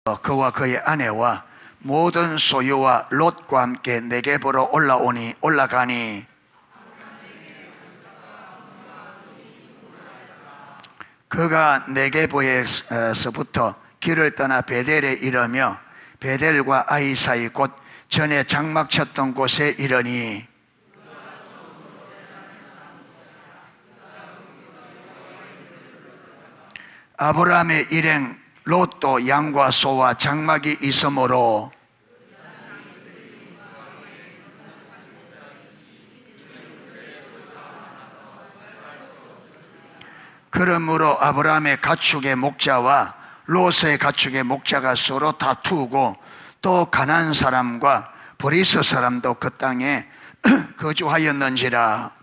그와 그의 아내와 모든 소유와 롯과 함께 네겝으로 올라가니 그가 네겝에서부터 길을 떠나 베델에 이르며 베델과 아이 사이 곧 전에 장막 쳤던 곳에 이르니 아브라함의 일행 롯도 양과 소와 장막이 있으므로 그러므로 아브라함의 가축의 목자와 롯의 가축의 목자가 서로 다투고 또 가나안 사람과 브리스 사람도 그 땅에 거주하였는지라.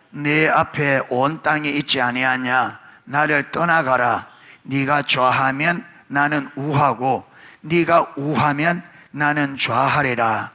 네 앞에 온 땅이 있지 아니하냐? 나를 떠나가라. 네가 좌하면 나는 우하고 네가 우하면 나는 좌하리라.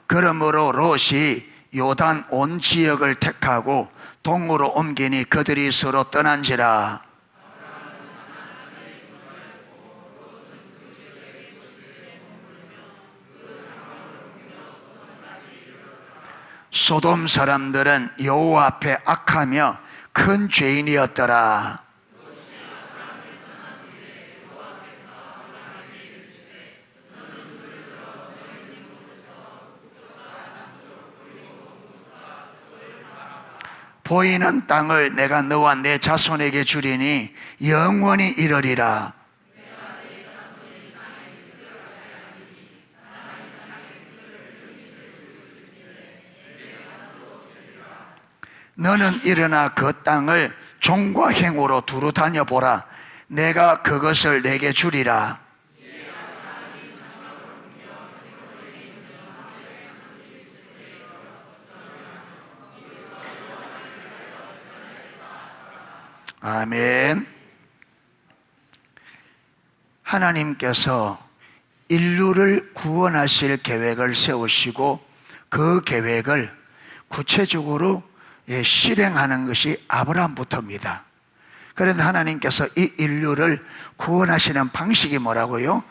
그러므로 롯이 요단 온 지역을 택하고 동으로 옮기니 그들이 서로 떠난지라. 소돔 사람들은 여호와 앞에 악하며 큰 죄인이었더라. 보이는 땅을 내가 너와 내 자손에게 주리니 영원히 이르리라. 너는 일어나 그 땅을 종과 행으로 두루 다녀보라. 내가 그것을 내게 주리라. 아멘. 하나님께서 인류를 구원하실 계획을 세우시고 그 계획을 구체적으로 실행하는 것이 아브라함부터입니다. 그런데 하나님께서 이 인류를 구원하시는 방식이 뭐라고요?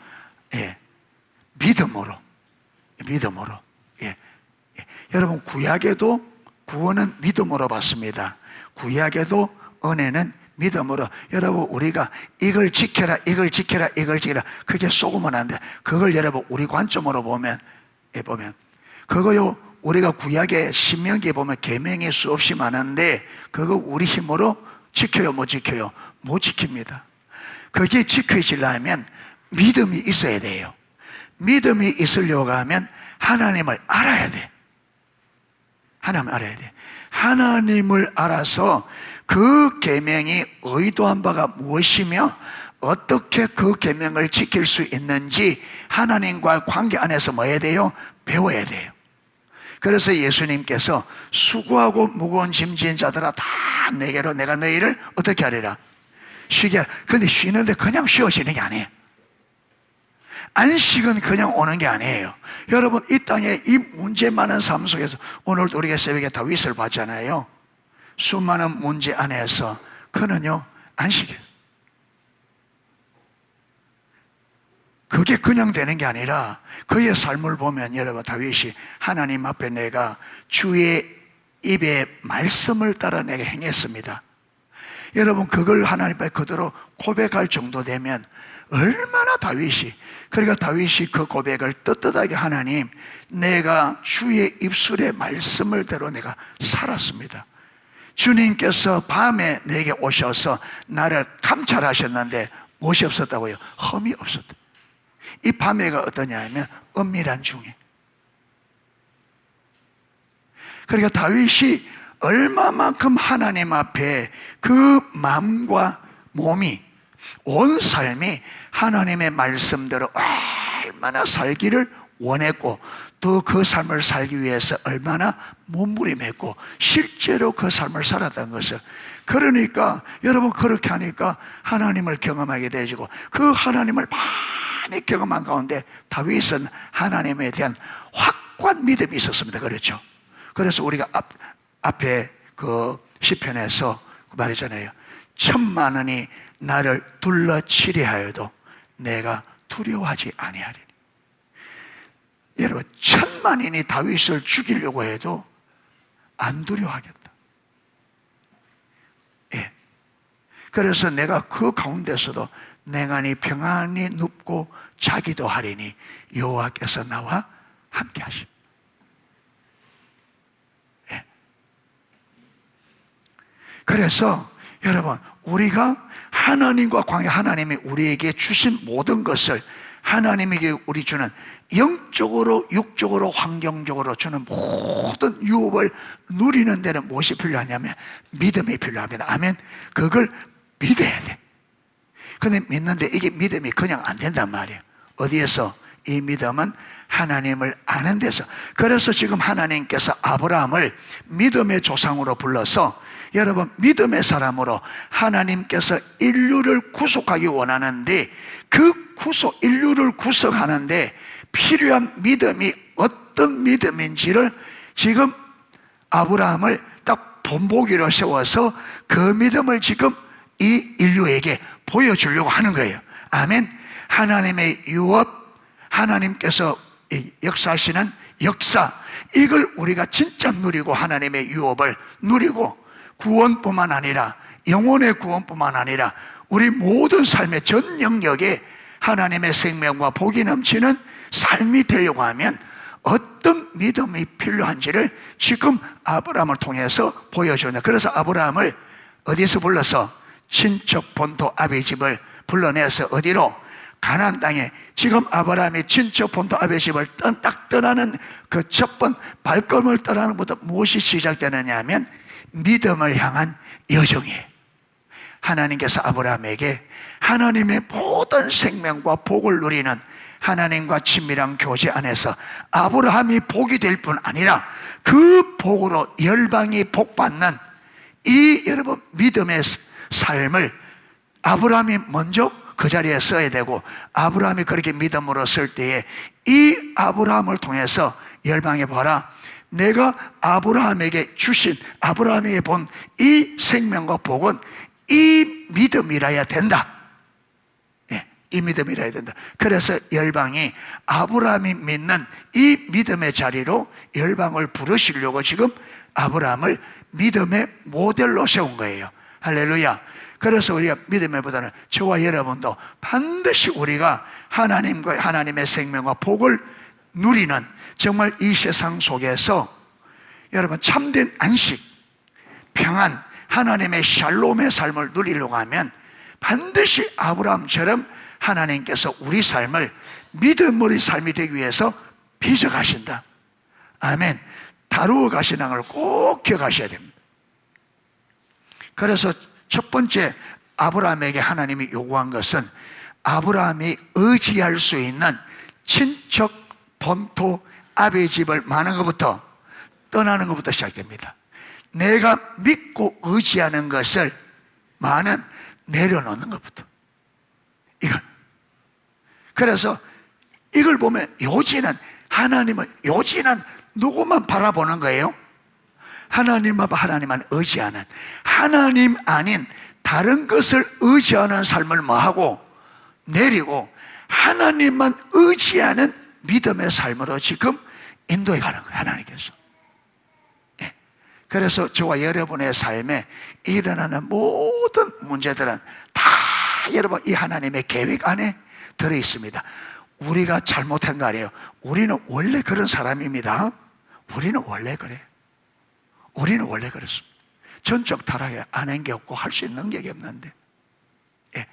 믿음으로. 여러분, 구약에도 구원은 믿음으로 받습니다. 구약에도 은혜는 믿음으로. 여러분, 우리가 이걸 지켜라, 이걸 지켜라, 이걸 지켜라, 그게 속으면 안 돼. 그걸 여러분 우리 관점으로 보면 그거요, 우리가 구약의 신명기에 보면 계명이 수없이 많은데 그거 우리 힘으로 지켜요, 못 지켜요? 못 지킵니다. 그게 지켜지려면 믿음이 있어야 돼요. 믿음이 있으려고 하면 하나님을 알아야 돼. 하나님을 알아야 돼. 하나님을 알아서 그 계명이 의도한 바가 무엇이며 어떻게 그 계명을 지킬 수 있는지 하나님과의 관계 안에서 뭐 해야 돼요? 배워야 돼요. 그래서 예수님께서 수고하고 무거운 짐진 자들아 다 내게로 내가 너희를 어떻게 하리라? 쉬게 하라. 그런데 쉬는데 그냥 쉬어지는 게 아니에요. 안식은 그냥 오는 게 아니에요. 여러분, 이 땅에 이 문제 많은 삶 속에서 오늘도 우리가 새벽에 다윗을 봤잖아요. 수많은 문제 안에서 그는요 안식이에요. 그게 그냥 되는 게 아니라 그의 삶을 보면 여러분, 다윗이 하나님 앞에 내가 주의 입의 말씀을 따라 내가 행했습니다. 여러분, 그걸 하나님 앞에 그대로 고백할 정도 되면 얼마나 다윗이, 그러니까 다윗이 그 고백을 떳떳하게 하나님, 내가 주의 입술의 말씀을 대로 내가 살았습니다. 주님께서 밤에 내게 오셔서 나를 감찰하셨는데 무엇이 없었다고요? 흠이 없었다. 이 밤에가 어떠냐 하면 은밀한 중에. 그러니까 다윗이 얼마만큼 하나님 앞에 그 마음과 몸이, 온 삶이 하나님의 말씀대로 얼마나 살기를 원했고 또 그 삶을 살기 위해서 얼마나 몸부림했고 실제로 그 삶을 살았던 것을, 그러니까 여러분 그렇게 하니까 하나님을 경험하게 되어지고, 그 하나님을 많이 경험한 가운데 다윗은 하나님에 대한 확고한 믿음이 있었습니다. 그렇죠? 그래서 우리가 앞에 그 시편에서 말했잖아요. 10,000,000원이 나를 둘러치려 하여도 내가 두려워하지 아니하리니. 여러분 10,000,000인이 다윗을 죽이려고 해도 안 두려워하겠다. 예. 그래서 내가 그 가운데서도 냉안히 평안히 눕고 자기도 하리니 여호와께서 나와 함께 하시오. 예. 그래서 여러분 우리가 하나님과 관계, 하나님이 우리에게 주신 모든 것을, 하나님에게 우리 주는 영적으로 육적으로 환경적으로 주는 모든 유업을 누리는 데는 무엇이 필요하냐면 믿음이 필요합니다. 아멘. 그걸 믿어야 돼. 근데 믿는데 이게 믿음이 그냥 안 된단 말이에요. 어디에서? 이 믿음은 하나님을 아는 데서. 그래서 지금 하나님께서 아브라함을 믿음의 조상으로 불러서, 여러분 믿음의 사람으로 하나님께서 인류를 구속하기 원하는데, 그 인류를 구속하는데 필요한 믿음이 어떤 믿음인지를 지금 아브라함을 딱 본보기로 세워서 그 믿음을 지금 이 인류에게 보여주려고 하는 거예요. 아멘. 하나님의 유업, 하나님께서 역사하시는 역사, 이걸 우리가 진짜 누리고 하나님의 유업을 누리고 구원뿐만 아니라 영혼의 구원뿐만 아니라 우리 모든 삶의 전 영역에 하나님의 생명과 복이 넘치는 삶이 되려고 하면 어떤 믿음이 필요한지를 지금 아브라함을 통해서 보여주는. 그래서 아브라함을 어디서 불러서? 친척 본토 아비 집을 불러내서 어디로? 가나안 땅에. 지금 아브라함이 친척 본토 아비 집을 딱 떠나는 그 첫 번 발걸음을 떠나는 것부터 무엇이 시작되느냐 하면 믿음을 향한 여정이에요. 하나님께서 아브라함에게 하나님의 모든 생명과 복을 누리는 하나님과 친밀한 교제 안에서 아브라함이 복이 될 뿐 아니라 그 복으로 열방이 복받는 이 여러분 믿음의 삶을 아브라함이 먼저 그 자리에 써야 되고, 아브라함이 그렇게 믿음으로 쓸 때에 이 아브라함을 통해서 열방에 봐라, 내가 아브라함에게 주신, 아브라함에게 본 이 생명과 복은 이 믿음이라야 된다. 예, 이 믿음이라야 된다. 그래서 열방이 아브라함이 믿는 이 믿음의 자리로 열방을 부르시려고 지금 아브라함을 믿음의 모델로 세운 거예요. 할렐루야. 그래서 우리가 믿음의 보다는 저와 여러분도 반드시 우리가 하나님과 하나님의 생명과 복을 누리는, 정말 이 세상 속에서 여러분 참된 안식, 평안, 하나님의 샬롬의 삶을 누리려고 하면 반드시 아브라함처럼 하나님께서 우리 삶을 믿음의 삶이 되기 위해서 빚어가신다. 아멘. 다루어 가시는 걸 꼭 기억하셔야 됩니다. 그래서 첫 번째 아브라함에게 하나님이 요구한 것은 아브라함이 의지할 수 있는 친척 본토 아비 집을 마는 것부터, 떠나는 것부터 시작됩니다. 내가 믿고 의지하는 것을 많은 내려놓는 것부터. 이걸. 그래서 이걸 보면 요지는, 요지는 누구만 바라보는 거예요? 하나님만 의지하는, 하나님 아닌 다른 것을 의지하는 삶을 뭐하고 내리고 하나님만 의지하는 믿음의 삶으로 지금 인도해 가는 거예요, 하나님께서. 예. 그래서 저와 여러분의 삶에 일어나는 모든 문제들은 다 여러분 이 하나님의 계획 안에 들어 있습니다. 우리가 잘못한 거 아니에요. 우리는 원래 그런 사람입니다. 우리는 원래 그래요. 우리는 원래 그렇습니다. 전적 타락에 안 한 게 없고 할 수 있는 능력이 없는데. 예.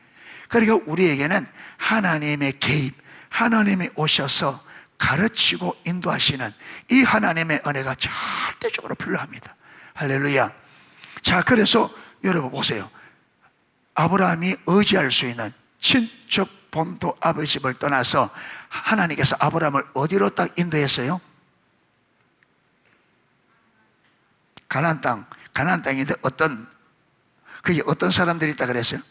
그러니까 우리에게는 하나님의 개입, 하나님이 오셔서 가르치고 인도하시는 이 하나님의 은혜가 절대적으로 필요합니다. 할렐루야. 자, 그래서 여러분 보세요. 아브라함이 의지할 수 있는 친척 본토 아버지 집을 떠나서 하나님께서 아브라함을 어디로 딱 인도했어요? 가나안 땅인데 그게 어떤 사람들이 있다 그랬어요?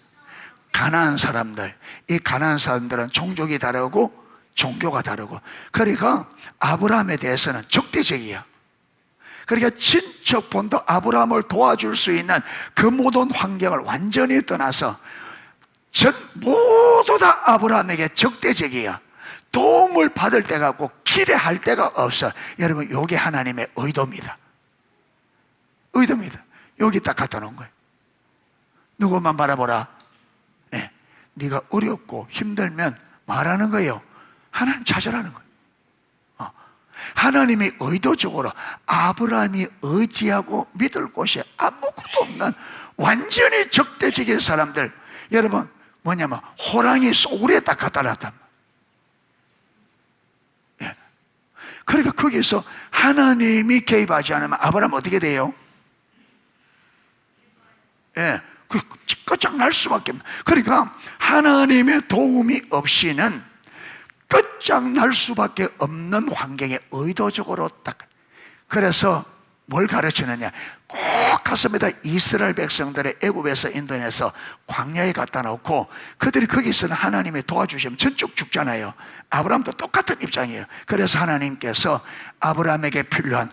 가나안 사람들. 이 가나안 사람들은 종족이 다르고 종교가 다르고, 그러니까 아브라함에 대해서는 적대적이야. 그러니까 친척 본토 아브라함을 도와줄 수 있는 그 모든 환경을 완전히 떠나서 모두 다 아브라함에게 적대적이야. 도움을 받을 데가 없고 기대할 데가 없어. 여러분, 이게 하나님의 의도입니다. 의도입니다. 여기 딱 갖다 놓은 거예요. 누구만 바라보라. 네. 네가 어렵고 힘들면 말하는 거예요. 하나님 찾으라는 거예요. 하나님이 의도적으로 아브라함이 의지하고 믿을 곳이 아무것도 없는 완전히 적대적인 사람들, 여러분 뭐냐면 호랑이 소굴에 딱 갖다 놨단 말이에요. 예. 그러니까 거기서 하나님이 개입하지 않으면 아브라함 어떻게 돼요? 예, 끝장날 수밖에 없는. 그러니까 하나님의 도움이 없이는 끝장날 수밖에 없는 환경에 의도적으로 딱. 그래서 뭘 가르치느냐? 꼭 가슴에다 이스라엘 백성들의 애굽에서 인도해서 광야에 갖다 놓고 그들이 거기서는 하나님이 도와주시면 전적 죽잖아요. 아브라함도 똑같은 입장이에요. 그래서 하나님께서 아브라함에게 필요한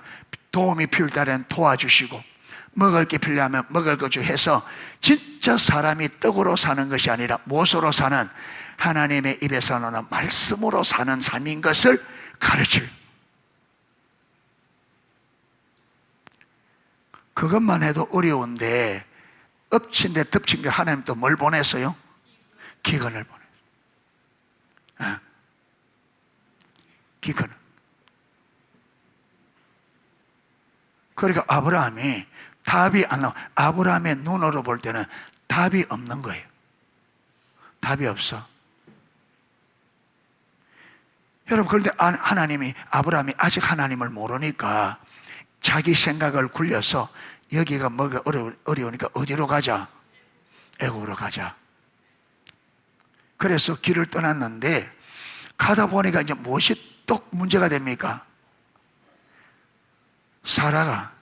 도움이 필요할 때는 도와주시고, 먹을 게 필요하면 먹을 것 해서 진짜 사람이 떡으로 사는 것이 아니라 무엇으로 사는, 하나님의 입에서 나오는 말씀으로 사는 삶인 것을 가르쳐요. 그것만 해도 어려운데 엎친 데 덮친 게 하나님 또 뭘 보냈어요? 기근을 보냈어요. 기근을. 그러니까 아브라함이 답이 안 나와. 아브라함의 눈으로 볼 때는 답이 없는 거예요. 답이 없어. 여러분, 그런데 하나님이, 아브라함이 아직 하나님을 모르니까 자기 생각을 굴려서 여기가 뭐가 어려우니까 어디로 가자? 애굽으로 가자. 그래서 길을 떠났는데 가다 보니까 이제 무엇이 또 문제가 됩니까? 사라가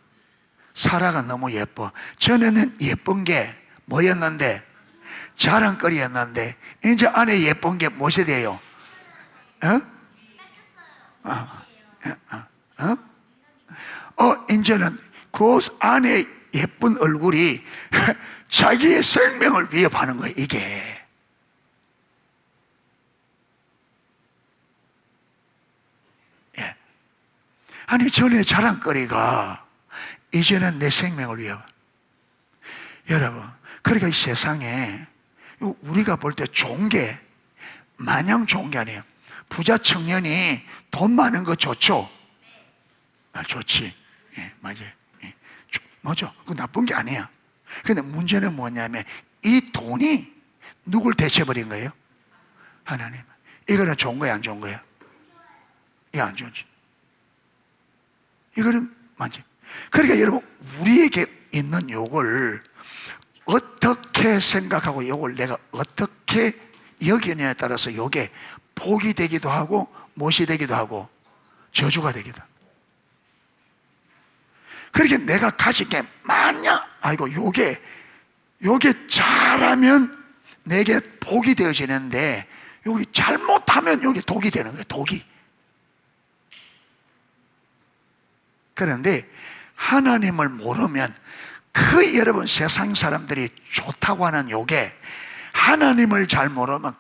너무 예뻐. 전에는 예쁜 게 뭐였는데? 자랑거리였는데 이제 안에 예쁜 게 무엇이 돼요? 이제는 그 안에 예쁜 얼굴이 자기의 생명을 위협하는 거예요, 이게. 예. 아니, 전에 자랑거리가 이제는 내 생명을 위협. 여러분, 그러니까 이 세상에 우리가 볼 때 좋은 게 마냥 좋은 게 아니에요. 부자 청년이 돈 많은 거 좋죠? 좋지. 예, 맞아요. 예, 맞아. 그거 나쁜 게 아니야. 근데 문제는 뭐냐면 이 돈이 누굴 대체해버린 거예요? 하나님. 이거는 좋은 거야, 안 좋은 거야? 이거 안 좋지. 이거는 맞지. 그러니까 여러분, 우리에게 있는 욕을 어떻게 생각하고 이걸 내가 어떻게 여기느냐에 따라서 이게 복이 되기도 하고 못이 되기도 하고 저주가 되기도 하고. 그렇게 내가 가진 게 만약 요게 잘하면 내게 복이 되어지는데 여기 잘못하면 여기 독이 되는 거예요. 독이. 그런데 하나님을 모르면 여러분 세상 사람들이 좋다고 하는 요게 하나님을 잘 모르면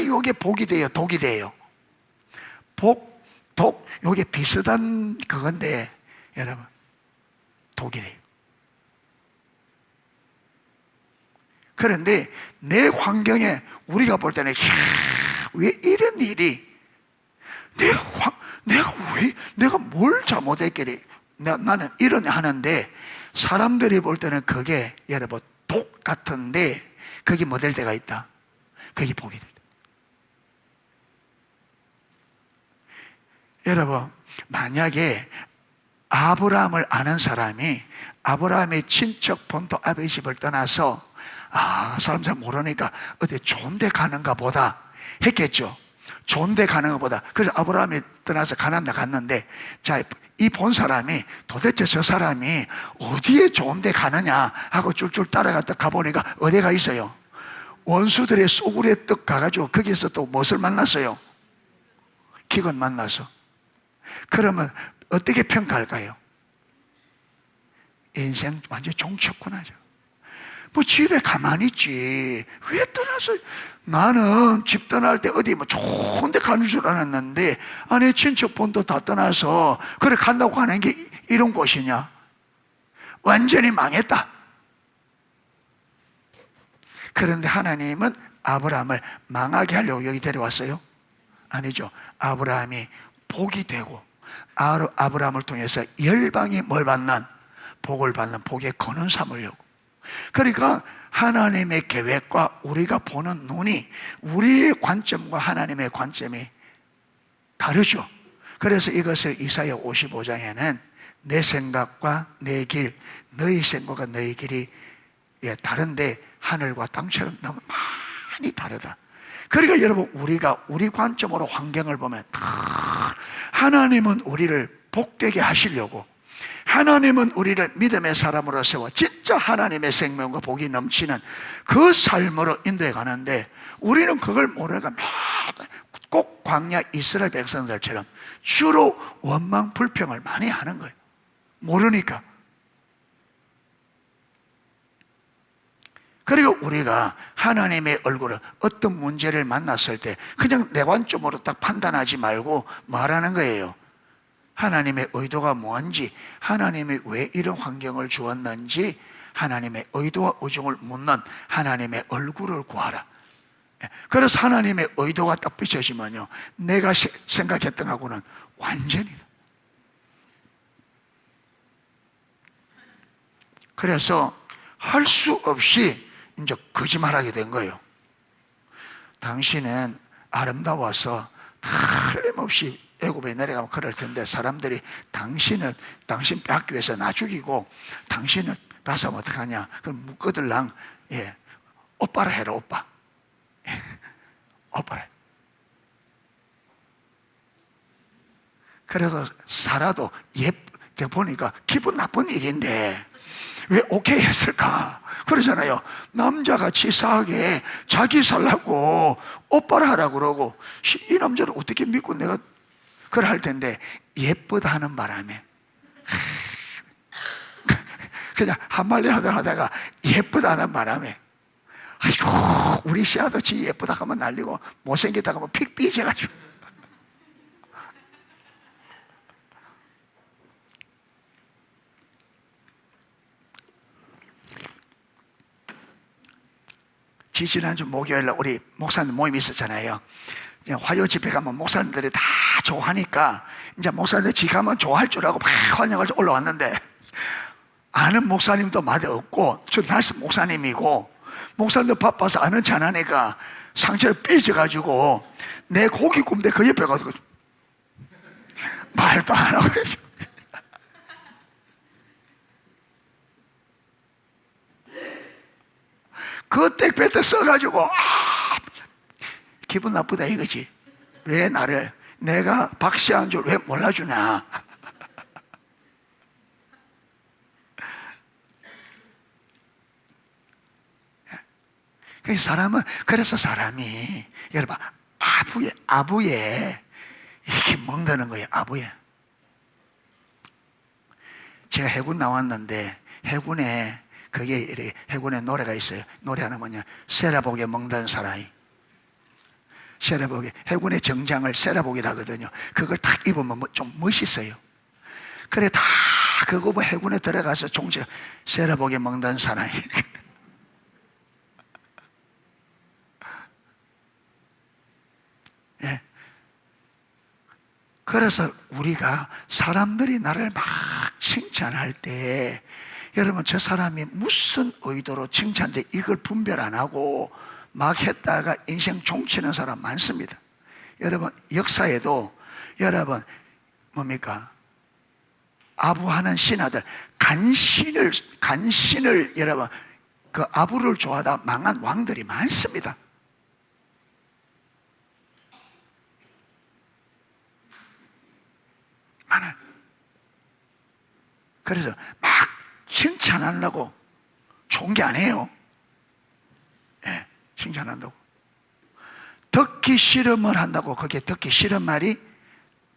요게 복이 돼요, 독이 돼요. 독, 요게 비슷한 그건데 여러분 독이 돼요. 그런데 내 환경에 우리가 볼 때는 왜 이런 일이 내가 뭘 잘못했길래 나는 이런 하는데 사람들이 볼 때는 그게 여러분 독 같은데 그게 뭐 될 때가 있다. 그게 복이 될 때. 여러분, 만약에 아브라함을 아는 사람이 아브라함의 친척 본토 아버지 집을 떠나서 사람 잘 모르니까 어디 좋은 데 가는가 보다 했겠죠. 좋은 데 가는 것보다. 그래서 아브라함이 떠나서 가나안 갔는데 자, 이 본 사람이 도대체 저 사람이 어디에 좋은 데 가느냐 하고 줄줄 따라갔다 가보니까 어디가 있어요? 원수들의 소굴에 떡 가가지고 거기서 또 무엇을 만났어요? 기근 만나서. 그러면 어떻게 평가할까요? 인생 완전 종쳤구나. 뭐 집에 가만히 있지 왜 떠나서. 나는 집 떠날 때 어디 뭐 좋은 데 가는 줄 알았는데 아내 친척 본도 다 떠나서 그래 간다고 가는 게 이런 곳이냐. 완전히 망했다. 그런데 하나님은 아브라함을 망하게 하려고 여기 데려왔어요? 아니죠. 아브라함이 복이 되고 아브라함을 통해서 열방이 뭘 받는? 복을 받는 복의 근원 삼으려고. 그러니까 하나님의 계획과 우리가 보는 눈이 우리의 관점과 하나님의 관점이 다르죠. 그래서 이것을 이사야 55장에는 내 생각과 내 길, 너희 생각과 너희 길이 다른데 하늘과 땅처럼 너무 많이 다르다. 그러니까 여러분 우리가 우리 관점으로 환경을 보면 하나님은 우리를 복되게 하시려고, 하나님은 우리를 믿음의 사람으로 세워 진짜 하나님의 생명과 복이 넘치는 그 삶으로 인도해 가는데 우리는 그걸 모르니까 꼭 광야 이스라엘 백성들처럼 주로 원망 불평을 많이 하는 거예요. 모르니까. 그리고 우리가 하나님의 얼굴을 어떤 문제를 만났을 때 그냥 내 관점으로 딱 판단하지 말고 말하는 거예요. 하나님의 의도가 뭔지, 하나님이 왜 이런 환경을 주었는지 하나님의 의도와 의중을 묻는 하나님의 얼굴을 구하라. 그래서 하나님의 의도가 딱 비춰지면요 내가 생각했던 하고는 완전히. 그래서 할 수 없이 이제 거짓말하게 된 거예요. 당신은 아름다워서 틀림없이 애굽에 내려가면 그럴 텐데 사람들이 당신 뺏기 위해서 나 죽이고 당신은 뺏으면 어떡하냐. 그럼 묻거들랑 오빠라 해라. 오빠. 오빠라. 그래서 사라도 제가 보니까 기분 나쁜 일인데 왜 오케이 했을까? 그러잖아요. 남자가 치사하게 자기 살라고 오빠를 하라고 그러고 이 남자를 어떻게 믿고 내가 그걸 할 텐데 예쁘다 하는 바람에 그냥 한마디 하다가 예쁘다 하는 바람에 아이고 우리 시아버지 예쁘다 하면 날리고 못생겼다 하면 픽 삐져가지고. 지지난주 목요일날 우리 목사님 모임이 있었잖아요. 화요 집회 가면 목사님들이 다 좋아하니까 이제 목사님들 지 가면 좋아할 줄 알고 막 환영할 줄 올라왔는데 아는 목사님도 마다 없고 저 날씨 목사님이고 목사님도 바빠서 아는 척 안 하니까 상처를 삐져가지고 내 고기 굽는데 그 옆에 가서 말도 안 하고 그 택배 때 써가지고 기분 나쁘다 이거지. 왜 나를 내가 박씨한 줄 왜 몰라주나. 그래서 사람이 여러분 아부에 이렇게 멍드는 거예요. 아부에. 제가 해군 나왔는데 해군에 해군에 노래가 있어요. 노래하는 뭐냐? 세라복에 멍든 사나이. 세라복에 해군의 정장을 세라복이라 하거든요. 그걸 딱 입으면 좀 멋있어요. 그래 다 그거 뭐 해군에 들어가서 종제 세라복에 멍든 사나이. 예. 그래서 우리가 사람들이 나를 막 칭찬할 때 여러분 저 사람이 무슨 의도로 칭찬돼 이걸 분별 안 하고 막 했다가 인생 종치는 사람 많습니다. 여러분 역사에도 여러분 뭡니까? 아부하는 신하들 간신을 여러분 그 아부를 좋아하다 망한 왕들이 많습니다. 많아요. 그래서 막 칭찬하려고 좋은 게 아니에요. 예, 칭찬한다고. 듣기 싫으면 한다고 그게 듣기 싫은 말이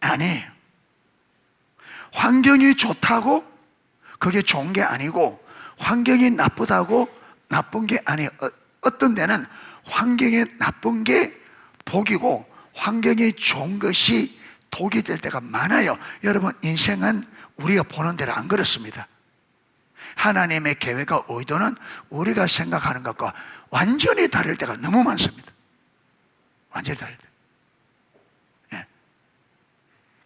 아니에요. 환경이 좋다고 그게 좋은 게 아니고, 환경이 나쁘다고 나쁜 게 아니에요. 어떤 데는 환경이 나쁜 게 복이고 환경이 좋은 것이 독이 될 때가 많아요. 여러분, 인생은 우리가 보는 대로 안 그렇습니다. 하나님의 계획과 의도는 우리가 생각하는 것과 완전히 다를 때가 너무 많습니다. 완전히 다를 때. 예.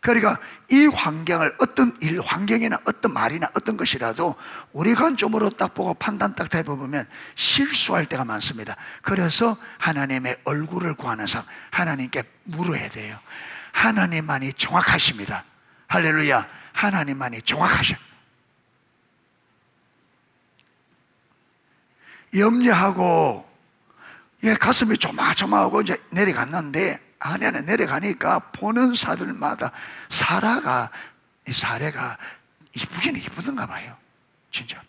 그러니까 이 환경을, 어떤 일, 환경이나 어떤 말이나 어떤 것이라도 우리 관점으로 딱 보고 판단 딱 해보면 실수할 때가 많습니다. 그래서 하나님의 얼굴을 구하는 삶, 하나님께 물어야 돼요. 하나님만이 정확하십니다. 할렐루야. 하나님만이 정확하셔. 염려하고, 예, 가슴이 조마조마하고 이제 내려갔는데, 안에 내려가니까 보는 사람들마다 사례가 이쁘긴 이쁘던가 봐요. 진짜.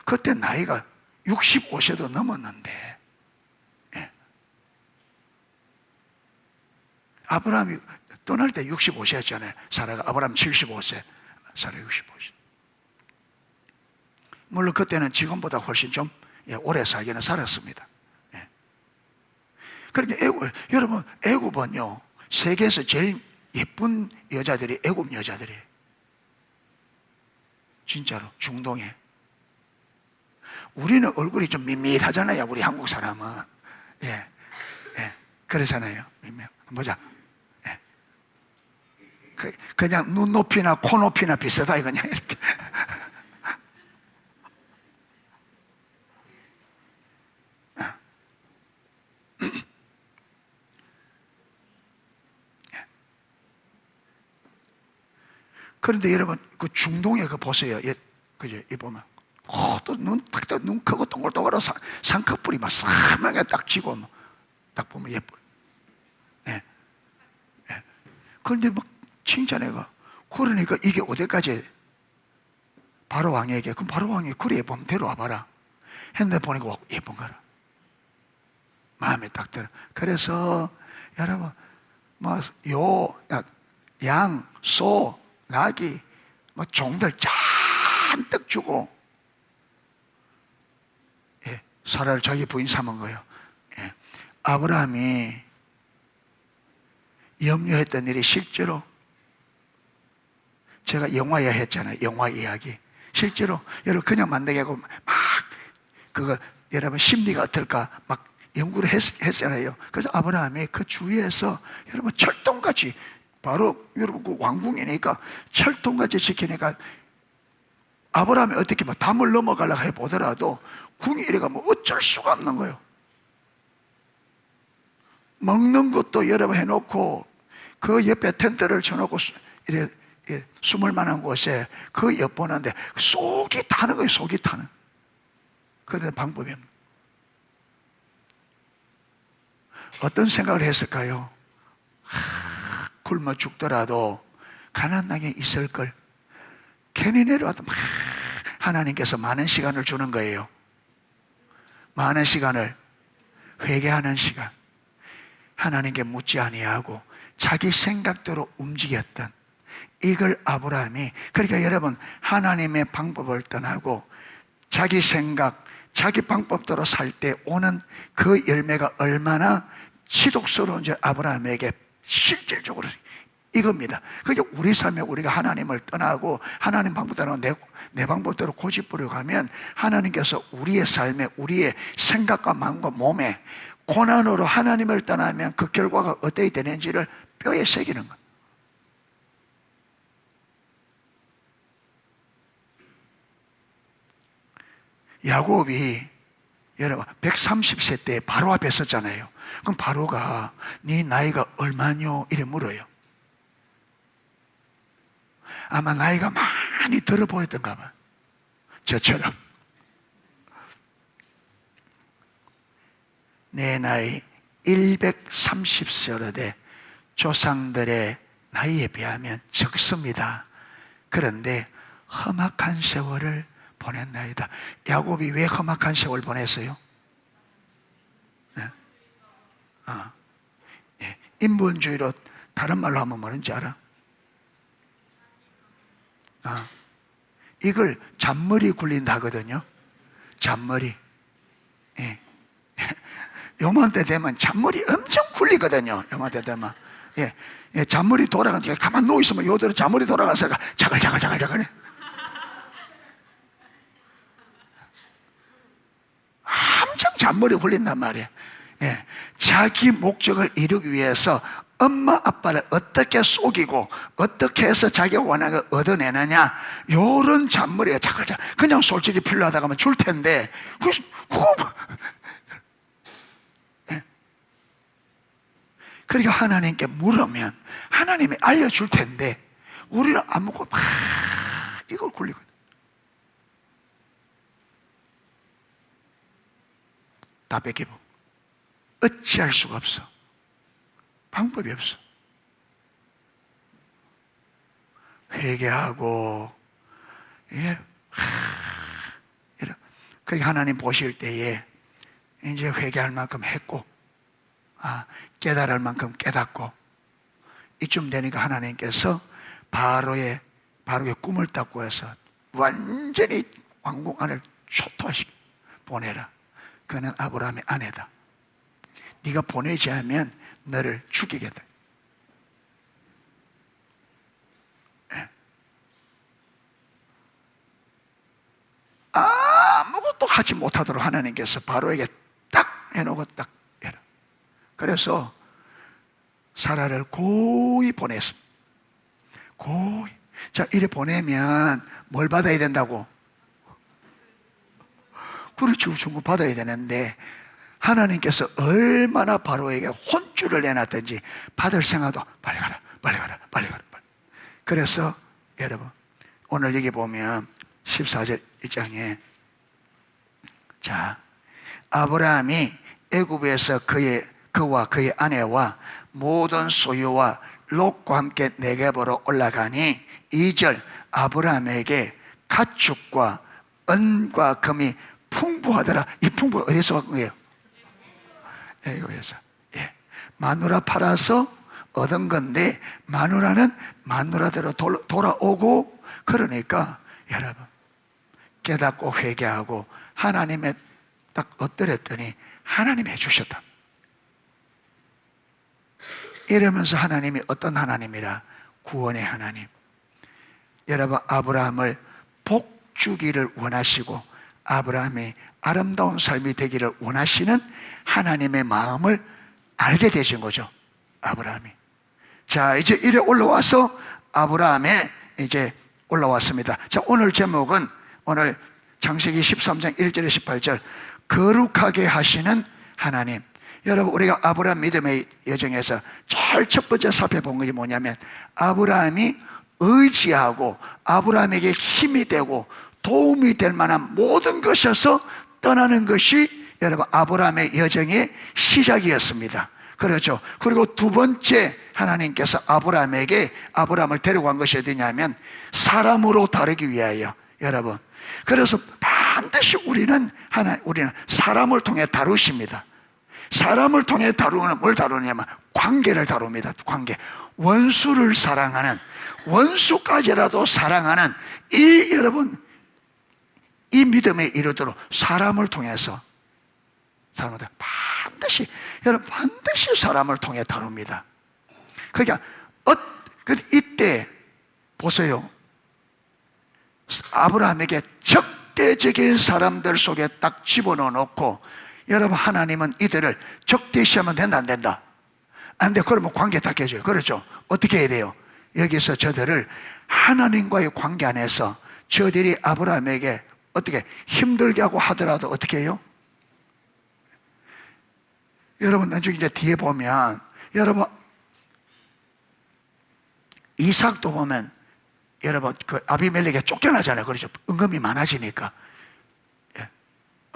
그때 나이가 65세도 넘었는데, 예. 아브라함이 떠날 때 65세였잖아요. 사라가. 아브라함 75세, 사라 65세. 물론 그때는 지금보다 훨씬 좀 오래 살기는 살았습니다. 예. 그러니까 여러분, 애굽은요, 세계에서 제일 예쁜 여자들이 애굽 여자들이에요. 진짜로. 중동에. 우리는 얼굴이 좀 밋밋하잖아요. 우리 한국 사람은. 예, 예, 그러잖아요. 보자. 예. 그냥 눈높이나 코높이나 비슷하게 그냥 이렇게. 그런데 여러분, 그 중동에 그 보세요. 예, 그죠? 이 보면, 또 눈 크고 동글동글하고 상커뿔이 막 사망에 딱 지고, 딱 보면 예뻐. 예. 예. 그런데 막 칭찬해가. 그러니까 이게 어디까지? 바로 왕에게. 그럼 바로 왕이, 그래, 예쁘면 데려와 봐라. 했는데 보니까 예쁜 거라. 마음에 딱 들어. 그래서 여러분, 뭐 양, 소, 나귀, 뭐 종들 잔뜩 주고, 예, 사라를 자기 부인 삼은 거예요. 예. 아브라함이 염려했던 일이 실제로, 제가 영화야 했잖아요. 영화 이야기. 실제로 여러분 그냥 만들게 하고 막 그거 여러분 심리가 어떨까 막 연구를 했잖아요. 그래서 아브라함이 그 주위에서 여러분 철통같이, 바로 여러분 그 왕궁이니까 철통같이 지키니까 아브라함이 어떻게 막 담을 넘어가려고 해보더라도 궁이 이래가면 어쩔 수가 없는 거예요. 먹는 것도 여러분 해놓고 그 옆에 텐트를 쳐놓고 이래 숨을 만한 곳에 그 엿보는데 속이 타는 거예요. 속이 타는. 그런 방법입니다. 어떤 생각을 했을까요? 굶어 죽더라도 가나안 땅에 있을 걸. 괜히 내려와도 막 하나님께서 많은 시간을 주는 거예요. 많은 시간을, 회개하는 시간. 하나님께 묻지 아니하고 자기 생각대로 움직였던, 이걸 아브라함이, 그러니까 여러분, 하나님의 방법을 떠나고 자기 생각, 자기 방법대로 살 때 오는 그 열매가 얼마나 지독스러운지 아브라함에게 실질적으로 이겁니다. 그게 우리 삶에 우리가 하나님을 떠나고 하나님 방법대로 내 방법대로 고집부려 가면 하나님께서 우리의 삶에, 우리의 생각과 마음과 몸에 고난으로 하나님을 떠나면 그 결과가 어떻게 되는지를 뼈에 새기는 거예요. 야곱이 여러분 130세 때 바로 앞에 섰잖아요. 그럼 바로가 네 나이가 얼마뇨? 이래 물어요. 아마 나이가 많이 들어 보였던가 봐. 저처럼. 내 나이 130세로 조상들의 나이에 비하면 적습니다. 그런데 험악한 세월을 보냈나이다. 야곱이 왜 험악한 세월 보냈어요? 네. 예. 인본주의로 다른 말로 하면 뭐는지 알아? 이걸 잔머리 굴린다 하거든요. 잔머리. 예. 요맘때 되면 잔머리 엄청 굴리거든요. 요맘때 되면. 예. 예. 잔머리 돌아가니까 가만 누워있으면 요대로 잔머리 돌아가서 자글자글자글자글 해. 엄청 잔머리 굴린단 말이에요. 예. 자기 목적을 이루기 위해서 엄마 아빠를 어떻게 속이고 어떻게 해서 자기가 원하는 걸 얻어내느냐, 요런 잔머리가 자글자글. 그냥 솔직히 필요하다고 하면 줄 텐데 예. 그러니까 하나님께 물으면 하나님이 알려줄 텐데 우리는 안 묻고 막 이걸 굴리고, 다 뺏기고 어찌할 수가 없어. 방법이 없어. 회개하고, 예, 그러니까 하나님 보실 때에 이제 회개할 만큼 했고, 깨달을 만큼 깨닫고, 이쯤 되니까 하나님께서 바로의 꿈을 딱 꾸어서 완전히 왕궁 안을 초토화시켜 보내라. 그는 아브라함의 아내다. 네가 보내지 않으면 너를 죽이겠다. 예. 아무것도 하지 못하도록 하나님께서 바로에게 딱 해놓고 딱 해라. 그래서 사라를 고이 보냈습니다. 고이. 자, 이래 보내면 뭘 받아야 된다고? 그렇죠. 중국 받아야 되는데 하나님께서 얼마나 바로에게 혼쭐을 내놨든지 받을 생각도 빨리 가라, 빨리 가라, 빨리 가라. 그래서 여러분 오늘 여기 보면 14절 1장에 자, 아브라함이 애굽에서 그와 그의 아내와 모든 소유와 롯과 함께 네겝으로 올라가니 2절 아브라함에게 가축과 은과 금이 풍부하더라. 이 풍부 어디서 온 거예요? 애굽에서. 예. 마누라 팔아서 얻은 건데 마누라는 마누라대로 돌아오고, 그러니까 여러분 깨닫고 회개하고 하나님의 딱 엎드렸더니 하나님이 해주셨다. 이러면서 하나님이 어떤 하나님이라? 구원의 하나님. 여러분 아브라함을 복 주기를 원하시고 아브라함이 아름다운 삶이 되기를 원하시는 하나님의 마음을 알게 되신 거죠. 아브라함이. 자, 이제 이래 올라와서 아브라함에 이제 올라왔습니다. 자, 오늘 제목은 오늘 창세기 13장 1절에 18절 거룩하게 하시는 하나님. 여러분 우리가 아브라함 믿음의 여정에서 제일 첫 번째 살펴본 것이 뭐냐면 아브라함이 의지하고 아브라함에게 힘이 되고 도움이 될 만한 모든 것에서 떠나는 것이 여러분 아브라함의 여정의 시작이었습니다. 그렇죠. 그리고 두 번째 하나님께서 아브라함을 데려간 것이 어디냐면 사람으로 다루기 위하여. 여러분 그래서 반드시 우리는 사람을 통해 다루십니다. 사람을 통해 다루는 뭘 다루냐면 관계를 다룹니다. 관계. 원수를 사랑하는, 원수까지라도 사랑하는 여러분 이 믿음에 이르도록 사람을 통해서 반드시 사람을 통해 다룹니다. 그러니까 이때 보세요. 아브라함에게 적대적인 사람들 속에 딱 집어넣어 놓고 여러분 하나님은 이들을 적대시하면 된다 안 된다? 안 돼. 그러면 관계 다 깨져요. 그렇죠? 어떻게 해야 돼요? 여기서 저들을 하나님과의 관계 안에서 저들이 아브라함에게 어떻게 힘들게 하고 하더라도 어떻게 해요? 여러분 나중에 이제 뒤에 보면 여러분 이삭도 보면 여러분 그 아비멜렉에 쫓겨나잖아요. 그렇죠? 은금이 많아지니까. 예.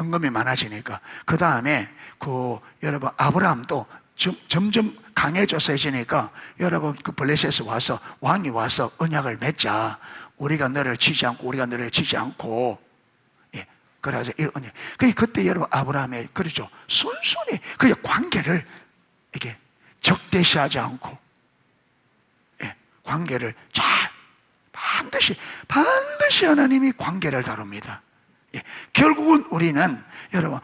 은금이 많아지니까. 그 다음에 여러분 아브라함도 점점 강해져서 해지니까 여러분 그 블레셋에 와서 왕이 와서 언약을 맺자. 우리가 너를 치지 않고 우리가 너를 치지 않고, 예, 그래서 이런 그때 여러분 아브라함이 그렇죠, 순순히 그 관계를 이게 적대시하지 않고, 예, 관계를 잘 반드시 하나님이 관계를 다룹니다. 예, 결국은 우리는 여러분,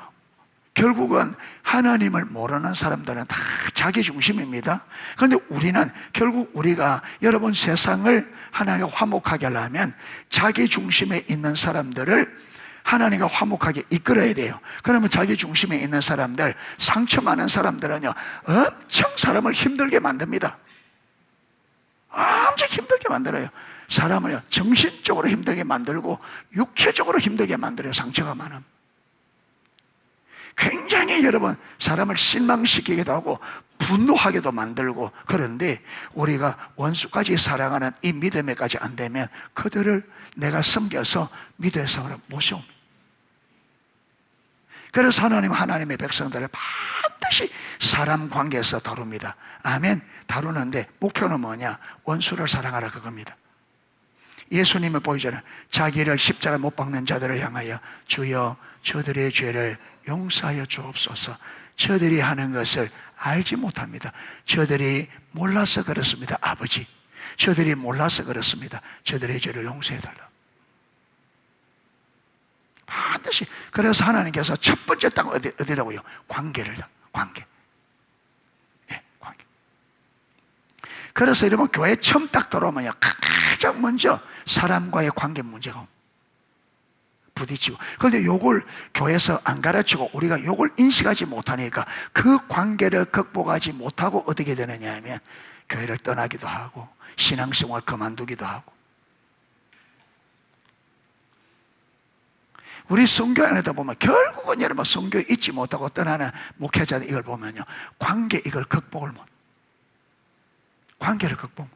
결국은 하나님을 모르는 사람들은 다 자기 중심입니다. 그런데 우리는 결국 우리가 여러분 세상을 하나님과 화목하게 하려면 자기 중심에 있는 사람들을 하나님과 화목하게 이끌어야 돼요. 그러면 자기 중심에 있는 사람들, 상처 많은 사람들은요, 엄청 사람을 힘들게 만듭니다. 엄청 힘들게 만들어요. 사람을요, 정신적으로 힘들게 만들고 육체적으로 힘들게 만들어요. 상처가 많으면. 굉장히 여러분 사람을 실망시키기도 하고 분노하게도 만들고, 그런데 우리가 원수까지 사랑하는 이 믿음에까지 안 되면 그들을 내가 섬겨서 믿음의 성으로 모셔옵니다. 그래서 하나님의 백성들을 반드시 사람 관계에서 다룹니다. 아멘. 다루는데 목표는 뭐냐? 원수를 사랑하라, 그겁니다. 예수님은 보이잖아요. 자기를 십자가에 못 박는 자들을 향하여 주여 저들의 죄를 용서하여 주옵소서. 저들이 하는 것을 알지 못합니다. 저들이 몰라서 그렇습니다. 아버지, 저들이 몰라서 그렇습니다. 저들의 죄를 용서해달라. 반드시. 그래서 하나님께서 첫 번째 땅 어디라고요? 관계를. 관계. 예, 관계. 그래서 여러분 교회 처음 딱 들어오면요, 가장 먼저 사람과의 관계 문제가 부딪히고, 그런데 요걸 교회에서 안 가르치고 우리가 요걸 인식하지 못하니까 그 관계를 극복하지 못하고 어떻게 되느냐 하면 교회를 떠나기도 하고 신앙생활 그만두기도 하고. 우리 선교 안에다 보면 결국은 여러분 선교 잊지 못하고 떠나는 목회자들 이걸 보면요, 관계 이걸 극복을 못. 관계를 극복.